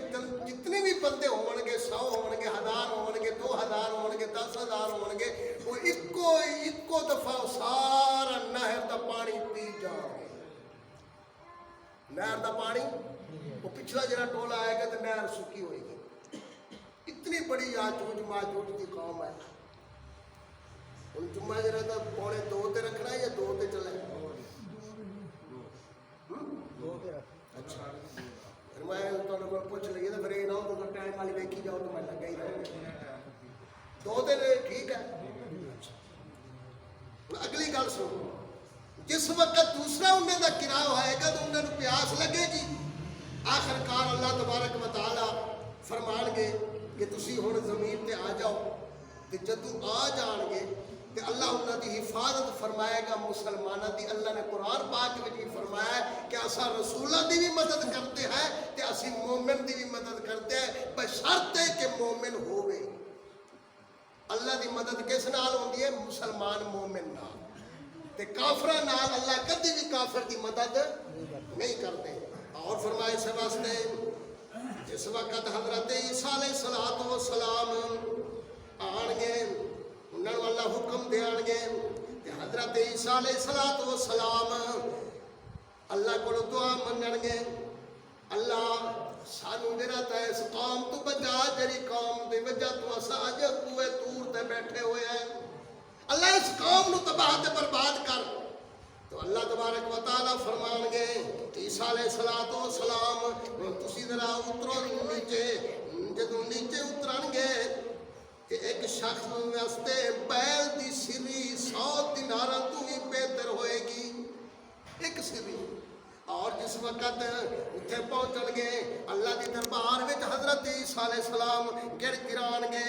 جتنے بھی بندے ہون گے, 100 ہون گے, 1000 ہون گے, 2000 ہون گے, 10,000 ہون گے, وہ ایکو دفعہ سارا نہر دا پانی پی جان گے. نہر دا پانی وہ پچھلا جڑا ٹولا آئے گا تو نہر سکی ہوئے گی. اتنی بڑی یاجوج ماجوج کی قوم ہے. ہن جمعہ جڑا تا 1:45 تے رکھنا ہے یا 2 تے چلے؟ 2 تے رکھ. اچھا پھر میں تہاڈے کول پوچھ لئی تے پھر یہ نہ ہو تو ٹائم والی ویکھی جاؤ تو میں لگا ہی رہا. 2 تے ٹھیک ہے. اگلی گل سنو, جس وقت دوسرا انہیں دا کرایہ آئے گا تو انہیں پیاس لگے گی. آخر کار اللہ تبارک و تعالی فرمان گے کہ تسی ہن زمین تے آ جاؤ. تے جدوں آ جان گے تے اللہ انہاں دی حفاظت فرمائے گا مسلماناں دی. اللہ نے قرآن پاک وچ بھی فرمایا ہے کہ اساں رسولاں دی بھی مدد کرتے ہیں تے اسی مومن دی بھی مدد کرتے ہیں, بشرطے کہ مومن ہووے. اللہ دی مدد کس نال ہوندی ہے؟ مسلمان مومن نال. تے کافراں نال اللہ کدی بھی کافر دی مدد نہیں کرتے. اور فرمائے سے واسطے جس وقت حضرت عیسیٰ علیہ السلام آن گے, انہوں اللہ حکم دیان گے کہ حضرت عیسیٰ علیہ السلام اللہ کو دعا منن گے, اللہ سانو جڑا تے اس قوم تو بچا جڑی قوم دی وجہ تو اساں اج کوہ طور تے بیٹھے ہوئے ہیں, اللہ اس قوم نو تباہ تے برباد کر. تو اللہ تبارک و تعالیٰ فرمان گے عیسیٰ علیہ السلام تسی ذرا اترو نیچے. جدوں نیچے اترن گے کہ ایک شخص واسطے بیل دی سری 100 دیناراں تو بھی بہتر ہوئے گی, ایک سری. اور جس وقت اتنے پہنچن گے اللہ دی دربار وچ حضرت عیسیٰ علیہ السلام گر گران گے,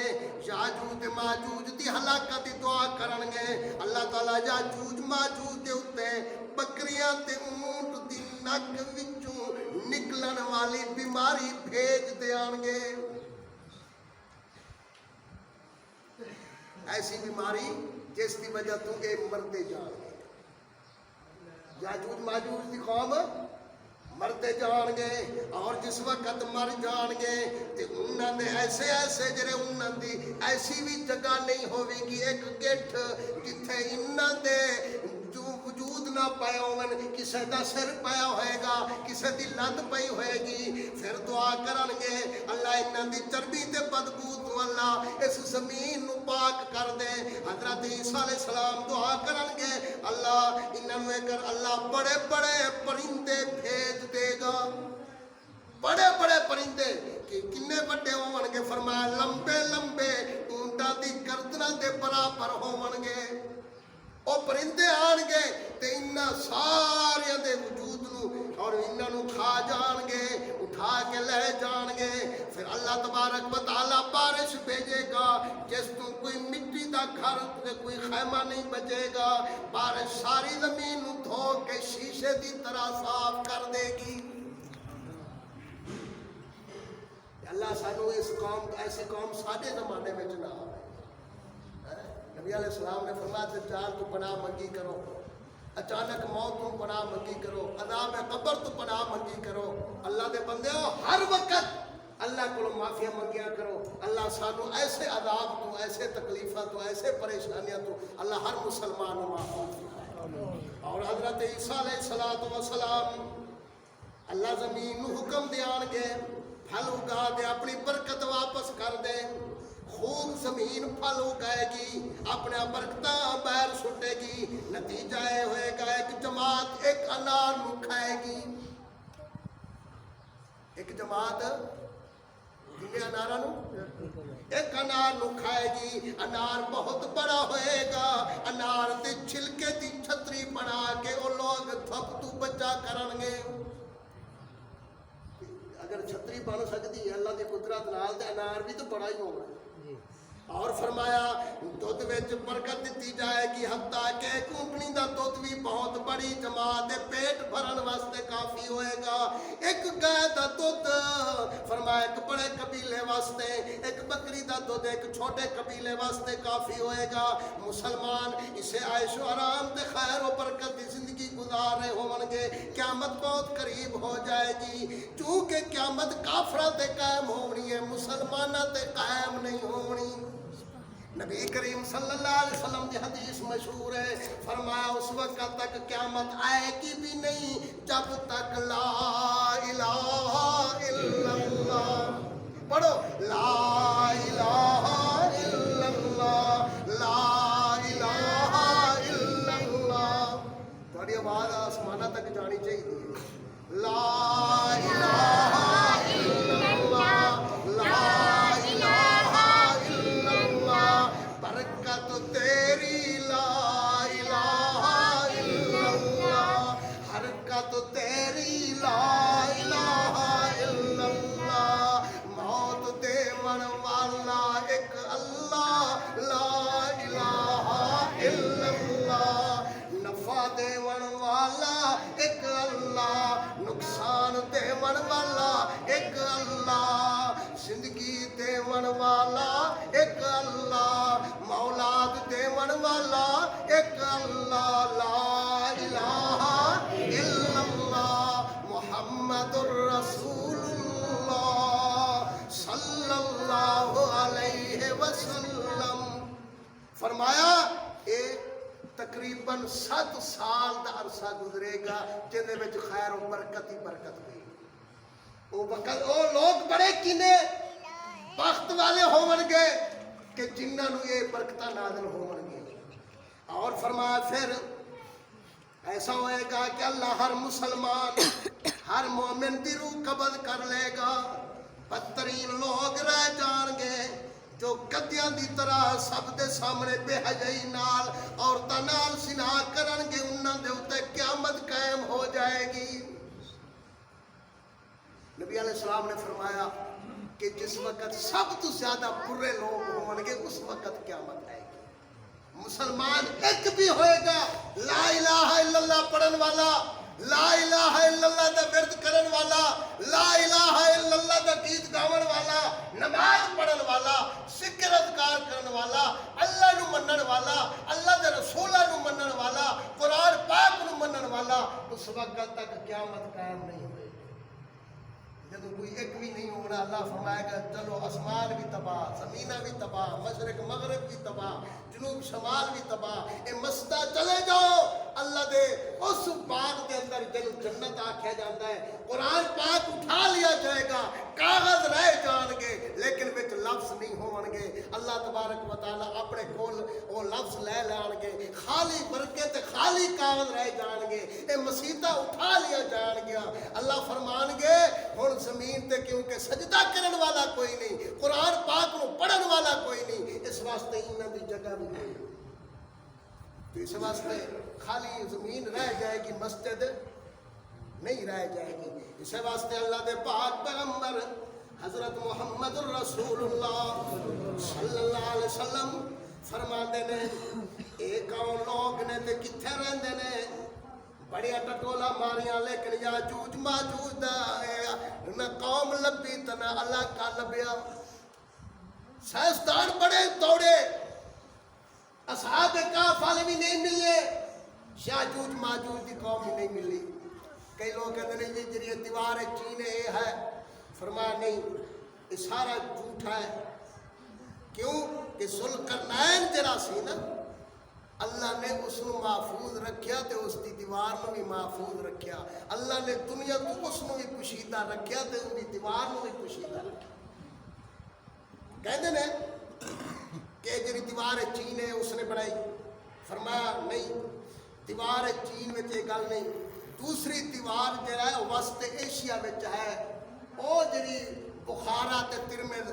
یاجوج ماجوج دی ہلاکت دی دعا کرن گے. اللہ تعالیٰ یاجوج ماجوج دے اوتے بکریاں تے اونٹ دی نک وچوں نکلن والی بیماری بھیج دیان گے. ایسی بیماری جس کی وجہ تو اے مردے جان گے. یاجوج ماجوج دی قوم مرتے جان گے, اور جس وقت مر جان گے تے انہاں دے ایسے جڑے انہاں دی ایسی بھی جگہ نہیں ہوے گی ایک گٹھ جتھے انہاں دے جو وجود نہ پایا ہون, کسے دا سر پایا ہوئے گا, کسے دی لت پئی ہوئے گی. پھر دعا کرن گے اللہ انہاں دی چربی تے بدبو تو اللہ اس زمین نو پاک کر دے. حضرت عیسیٰ علیہ السلام دعا کرن گے اللہ انہاں نو کر, اللہ بڑے بڑے پرندے بھیج دے گا. بڑے بڑے پرندے کہ کنے بڑے ہون گے؟ فرمایا لمبے لمبے اونٹ انہاں دی گردناں دے برابر ہون گے او پرندے آن گے تے انہاں ساریاں دے وجود نو اور انہاں نو کھا جان گے اٹھا کے لے جان گے پھر اللہ تبارک و تعالی بارش بھیجے گا جس تو کوئی مٹی دا گھر تے کوئی خیمہ نہیں بچے گا بارش ساری زمین نو دھو کے شیشے دی طرح صاف کر دے گی اللہ سانو اس قوم ایسی قوم ساڈے زمانے میں نہ آئے نبی علیہ السلام نے فرمایا دجال تو پناہ منگی کرو اچانک موت تو پناہ منگی کرو عذاب قبر تو پناہ منگی کرو اللہ دے بندے ہو ہر وقت اللہ کو معافی منگیا کرو اللہ سانو ایسے عذاب تو ایسے تکلیفاں تو ایسے پریشانیاں تو اللہ ہر مسلمان کو محفوظ فرمائے اور حضرت عیسیٰ علیہ السلام اللہ زمین نو حکم دیان گے پھل اگا دے اپنی برکت واپس کر دے خوب زمین پھل اگائے گی اپنے برکتاں باہر چھٹے گی نتیجہ یہ ہوئے گا ایک جماعت ایک انار نو کھائے گی ایک جماعت کنے اناراں نو ایک انار نو کھائے گی انار بہت بڑا ہوئے گا انار دے چھلکے دی چھتری بنا کے وہ لوگ دھپ تو بچا کرن گے اگر چھتری بن سکتی ہے اللہ دی قدرت نال تے انار بھی تو بڑا ہی ہوگا اور فرمایا دودھ وچ برکت دیتی جائے گی حتیٰ کہ کونکنی دا دودھ بھی بہت بڑی جماعت پیٹ بھرن واسطے کافی ہوئے گا ایک گائے دا دودھ فرمایا ایک بڑے قبیلے واسطے ایک بکری دا دودھ ایک چھوٹے قبیلے واسطے کافی ہوئے گا مسلمان اسے عیش و آرام تے خیر و برکت دی زندگی گزار رہے ہوں گے قیامت بہت قریب ہو جائے گی چونکہ قیامت کافراں تے قائم ہونی ہے مسلماناں تے قائم نہیں ہونی نبی کریم صلی اللہ علیہ وسلم کی حدیث مشہور ہے فرمایا اس وقت تک قیامت آئے گی بھی نہیں جب تک لا الہ الا اللہ پڑھو لا الہ الا اللہ لا الہ الا اللہ تھوڑی آواز آسمانہ تک جانی چاہیے لا الہ الا اللہ لا برکت تیری لا الہ الا اللہ حرکت تیری لا الہ الا اللہ موت دیون والا ایک اللہ لا الہ الا اللہ نفع دیون والا ایک اللہ نقصان دیون والا ایک اللہ زندگی دیون والا ایک اللہ مولاد دیون والا ایک اللہ لا الہ الا اللہ محمد الرسول اللہ صلی اللہ علیہ وسلم فرمایا اے تقریباً 7 سال دا عرصہ گزرے گا جن دے وچ خیر و برکت ہی برکت ہوئی او لوگ بڑے کینے بخت والے ہون گے کہ جنہاں نو یہ برکتاں نازل ہون گے اور فرمایا پھر ایسا ہوئے گا کہ اللہ ہر مسلمان ہر مومن دی روح قبض کر لے گا بدترین لوگ رہ جان گے جو گدیاں دی طرح سب دے سامنے بے حیائی نال عورتاں نال سنا کرن گے انہاں دے اوتے قیامت قائم ہو جائے گی نبی علیہ السلام نے فرمایا کہ جس وقت سب تو زیادہ برے لوگ ہوں گے اس وقت قیامت آئے گی مسلمان ایک بھی ہوئے گا لا الہ الا اللہ پڑھن والا لا الہ الا اللہ دا ورد کرن والا لا الہ الا اللہ دا گیت گاون والا نماز پڑھن والا ذکر اذکار کرن والا اللہ نو منن والا اللہ دے رسولاں نو منن والا قرآن پاک نو منن والا اس وقت تک قیامت قائم نہیں ہوئے جب کوئی ایک بھی نہیں ہونا اللہ فرمائے گا چلو آسمان بھی تباہ زمینہ بھی تباہ مشرق مغرب بھی تباہ جنوب شمال بھی تباہ اے مستا چلے جاؤ اللہ دے اس باغ کے اندر جنت آکھیا جاتا ہے قرآن پاک اٹھا لیا جائے گا کاغذ رہ جان گے لیکن وچ لفظ نہیں ہون گے اللہ تبارک و تعالی اپنے کول وہ لفظ لے لان گے، خالی برکے تے خالی کاغذ رہ جان گے، اے مسیطہ اٹھا لیا جان گیا۔ اللہ فرمان گے ہن زمین تے کیونکہ سجدہ کرن والا کوئی نہیں، قرآن پاک نو پڑھن والا کوئی نہیں، اس واسطے انہاں دی جگہ بھی نہیں، تو اس واسطے خالی زمین رہ جائے گی، مسجد نہیں رہ جائے گی۔ اس واسطے اللہ دے پاک پیغمبر حضرت محمد الرسول اللہ صلی اللہ علیہ وسلم فرماندے نے اے کون لوگ نے تے کتھے رہندے نے، بڑیا ٹٹولا ماریاں لیکن یاجوج ماجوج دا نہ قوم لبی تے نہ اللہ کا لبیا۔ سائنسدان بڑے دوڑے، اصحاب کہف والے بھی نہیں ملے، یاجوج ماجوج دی قوم بھی نہیں ملی۔ کئی لوگ کہتے ہیں یہ جڑی دیوار چین ہے، فرمایا نہیں، یہ سارا جھوٹ ہے۔ کیوں کہ ذوالقرنین جڑا سی نا، اللہ نے اس نو محفوظ رکھیا تے اس دی دیوار نو بھی محفوظ رکھیا۔ اللہ نے دنیا تو اس نو بھی کشیدہ رکھیا تے ان دی دیوار نو بھی کشیدہ رکھیا۔ کہتے ہیں کہ جڑی دیوار چین ہے اس نے بنائی، فرمایا نہیں، دیوار چین میں یہ گل نہیں، دوسری دیوار جڑا ہے وسط ایشیا میں ہے، او جڑی بخارا تے ترمذ،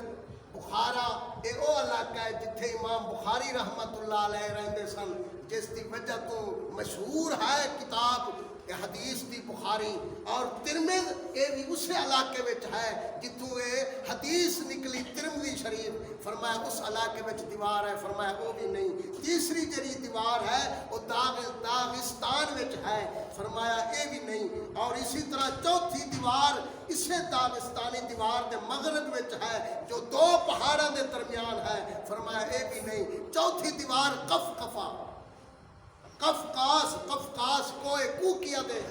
بخارا اے او علاقہ ہے جتھے امام بخاری رحمت اللہ علیہ رہندے سن، جس دی وجہ تو مشہور ہے کتاب حدیث دی بخاری، اور ترمذ اے بھی اسی علاقے وچ ہے جتوں اے حدیث نکلی ترمذی شریف۔ فرمایا اس علاقے وچ دیوار ہے، فرمایا وہ بھی نہیں۔ تیسری جڑی دیوار ہے وہ داغستان وچ ہے، فرمایا اے بھی نہیں۔ اور اسی طرح چوتھی دیوار اسے داغستانی دیوار دے مغرب وچ ہے جو دو پہاڑاں دے درمیان ہے، فرمایا اے بھی نہیں۔ چوتھی دیوار قفقفا، قفقاس کوئے کوکیا دے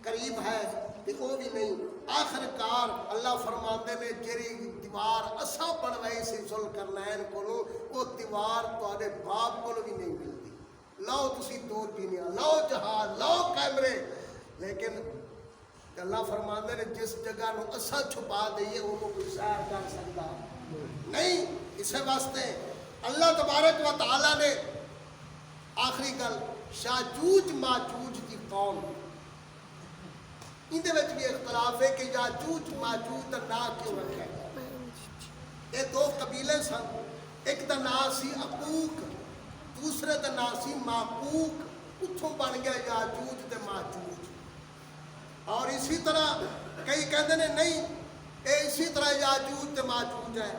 قریب ہے، وہ بھی نہیں۔ آخر کار اللہ فرماتے نے جیری دیوار اساں بنوائی سی ذوالقرنین کولو، وہ دیوار تواڈے باپ کولو بھی نہیں ملتی۔ لو تسی دوربینیاں، لو جہاز، لو کیمرے، لیکن اللہ فرماتے نے جس جگہ نو اساں چھپا دئیے وہ کوئی سیر کر سکتا نہیں۔ اس واسطے اللہ تبارک و تعالی نے آخری گل یاجوج ماجوج کی قوم، اندے وچ بھی اختلاف ہے کہ یاجوج ماجوج دا نام کیوں رکھا ہے۔ یہ دو قبیلے سن، ایک دا نام سی عقوق، دوسرے دا نام سی معقوق، اتھوں بن گیا یاجوج تے ماجوج۔ اور اسی طرح کئی کہندے نے نہیں اے اسی طرح یاجوج تے ماجوج ہے۔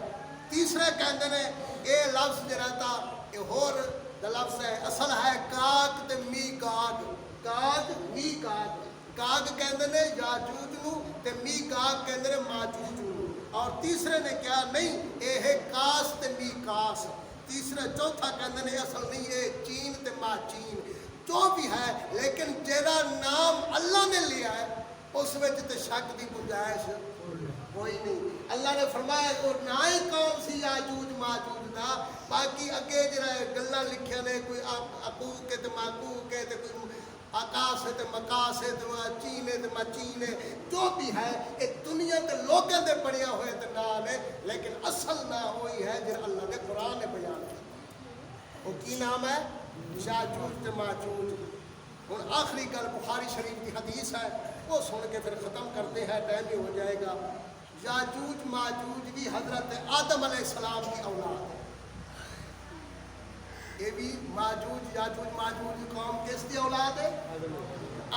تیسرے کہندے نے اے لفظ جو رہتا اے ہور دا لفظ ہے، اصل ہے کاگ تے میکاگ، کاگ میکاگ، کاگ کہندے نے یاجوج نو تے میکاگ کہندے نے ماجوج نو۔ اور تیسرے نے کیا نہیں اے ہے کاس تے میکاس، تیسرا چوتھا کہندے نے اصل نہیں اے چین تے ماچین، جو بھی ہے لیکن جیڑا نام اللہ نے لیا ہے اس وچ تے شک دی گنجائش کوئی نہیں۔ اللہ نے فرمایا وہ نہ ہی کون سی یاجوج ماجوج دا، باقی اگے جڑا گلاں لکھیاں نے کوئی عقوق ہے تے معقوق ہے تے کوئی آکاس ہے تے مکاس ہے تے چین ہے تے مچین ہے، جو بھی ہے یہ دنیا تے لوگوں دے بڑھیا ہوئے تے نام ہے، لیکن اصل نام وہی ہے جڑا اللہ نے قرآن نے بیان کیا۔ وہ کی نام ہے؟ یاجوج تے ماجوج۔ ہن آخری گل بخاری شریف کی حدیث ہے، وہ سن کے پھر ختم کرتے ہیں، ٹائم بھی ہو جائے گا۔ یاجوج ماجوج بھی حضرت آدم علیہ السلام کی اولاد ہے۔ یہ بھی ماجوج یاجوج ماجوج کی قوم کس کی اولاد ہے؟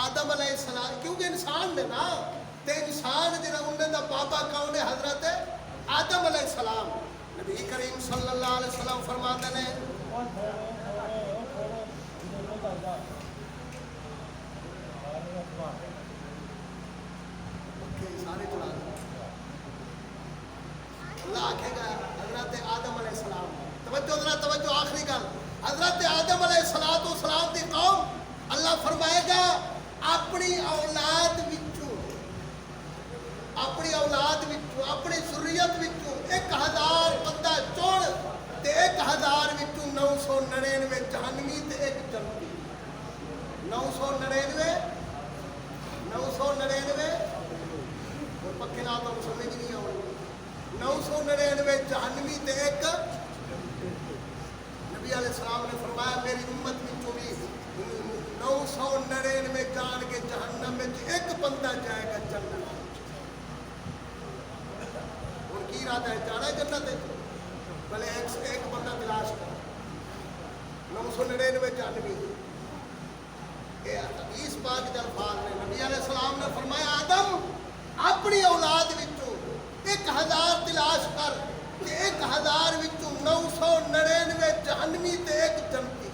آدم علیہ السلام، کیونکہ انسان نے نا تے انسان جڑا انہیں دا بابا کون ہے؟ حضرت آدم علیہ السلام۔ نبی کریم صلی اللہ علیہ وسلم فرماتے ہیں سارے چلا اللہ آکھے گا حضرت آدم علیہ السلام، توجہ ذرا توجہ، آخری گل، حضرت آدم علیہ السلام دی قوم، اللہ فرمائے گا اپنی اولاد وچوں، اپنی ذریت وچوں 1000 بندہ چن تے 1000 وچوں 999 جہنمی تے ایک جنتی۔ 999 پکے لا تو سمجھ نہیں آؤ، 999 جہنمی تے ایک۔ نبی نبی علیہ السلام نے فرمایا میری امت میں بھی 999 جان کے جہنم میں ایک بندہ جائے گا جنت. اور کی ارادہ ہے جانا ہے جنت ہے بھلے ایک بندہ تلاش کر 999 جانوی. حدیث پاک کے الفاظ نے نبی علیہ السلام نے فرمایا آدم اپنی اولاد وچوں 1000 تلاش کر کہ 1000 وچوں 999 جہنمی تے ایک جنتی.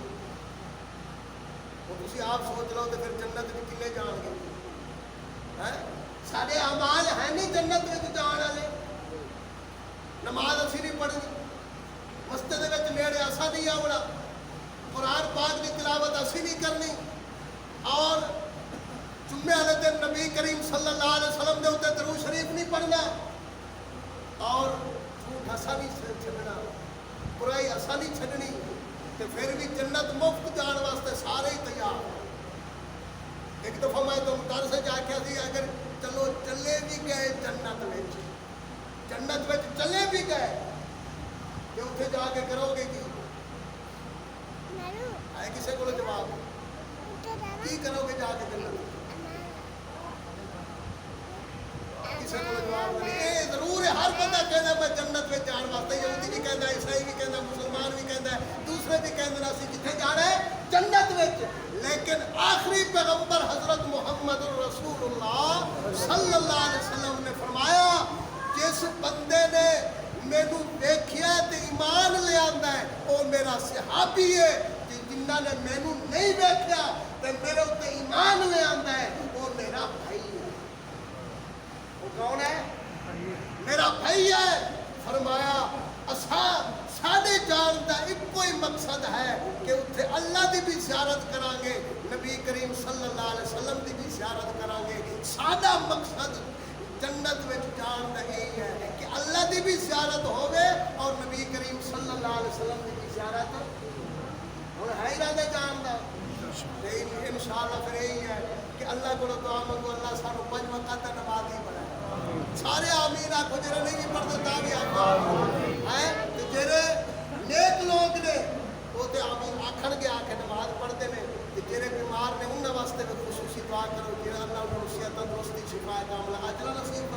اور تسی آپ سوچ لو تے پھر جنت وچ کنے جان گے؟ ہیں سارے اعمال ہیں نہیں جنت وچ جان والے. نماز اسی نہیں پڑھنی, مسجد وچ نیڑے اسا نہیں آونا, قرآن پاک دی تلاوت اسی نہیں کرنی, اور جمعے والے دن نبی کریم صلی اللہ علیہ وسلم دے اوتے درود شریف نہیں پڑھنا, اور جھوٹ اسا نہیں چھڈنا, برائی اسا نہیں چھڈنی, تے پھر بھی جنت مفت جان واسطے سارے ہی تیار. ایک دفعہ میں تو مدرسے سے جا کے سی اگر چلو چلے بھی گئے جنت وچ چلے بھی گئے کہ اتنے جا کے کرو گے کی ہے کسی کو جواب کی کرو گے جا کے جنت؟ کسی کو جواب نہیں. یہ ضرور ہے ہر بندہ کہنا میں جنت میں جان واسطے, یہودی بھی کہنا, عیسائی بھی کہنا, مسلمان بھی کہنا, دوسرے بھی کہنا اسی جتنے جانا ہے جنت وچ. لیکن آخری پیغمبر حضرت محمد رسول اللہ صلی اللہ علیہ وسلم نے فرمایا جس بندے نے مینو دیکھیا تے ایمان لے آندا ہے وہ میرا صحابی ہے, جنہاں نے مینو نہیں دیکھیا تے میرے اوتے ایمان لے آندا ہے وہ میرا بھائی ہے. وہ کون ہے؟ میرا بھائی ہے. فرمایا ساڈے جان کا ایک ہی مقصد ہے کہ اتنے اللہ دی بھی زیارت کران گے, نبی کریم صلی اللہ علیہ وسلم دی بھی زیارت کران گے. ساڈا مقصد جنت میں جان کا یہی ہے کہ اللہ دی بھی زیارت ہوگے اور نبی کریم صلی اللہ علیہ وسلم دی بھی زیارت ہوں ہے ارادہ جان کا. انشاءاللہ پھر یہی ہے کہ اللہ کو دعا منگو اللہ سانو 5 وقت کا نمازی بنائے. سارے آمین آخو جرے نہیں بھی پڑھتے تا بھی آخو ہے جرے نیک لوگ نے وہ تو آمین آخن گے, آ کے نماز پڑھتے ہیں. جڑے بیمار نے انہوں واسطے بھی خصوصی دعا کرو جہاں اللہ انہوں صحت تندرستی شفا کاملہ اجر نصیب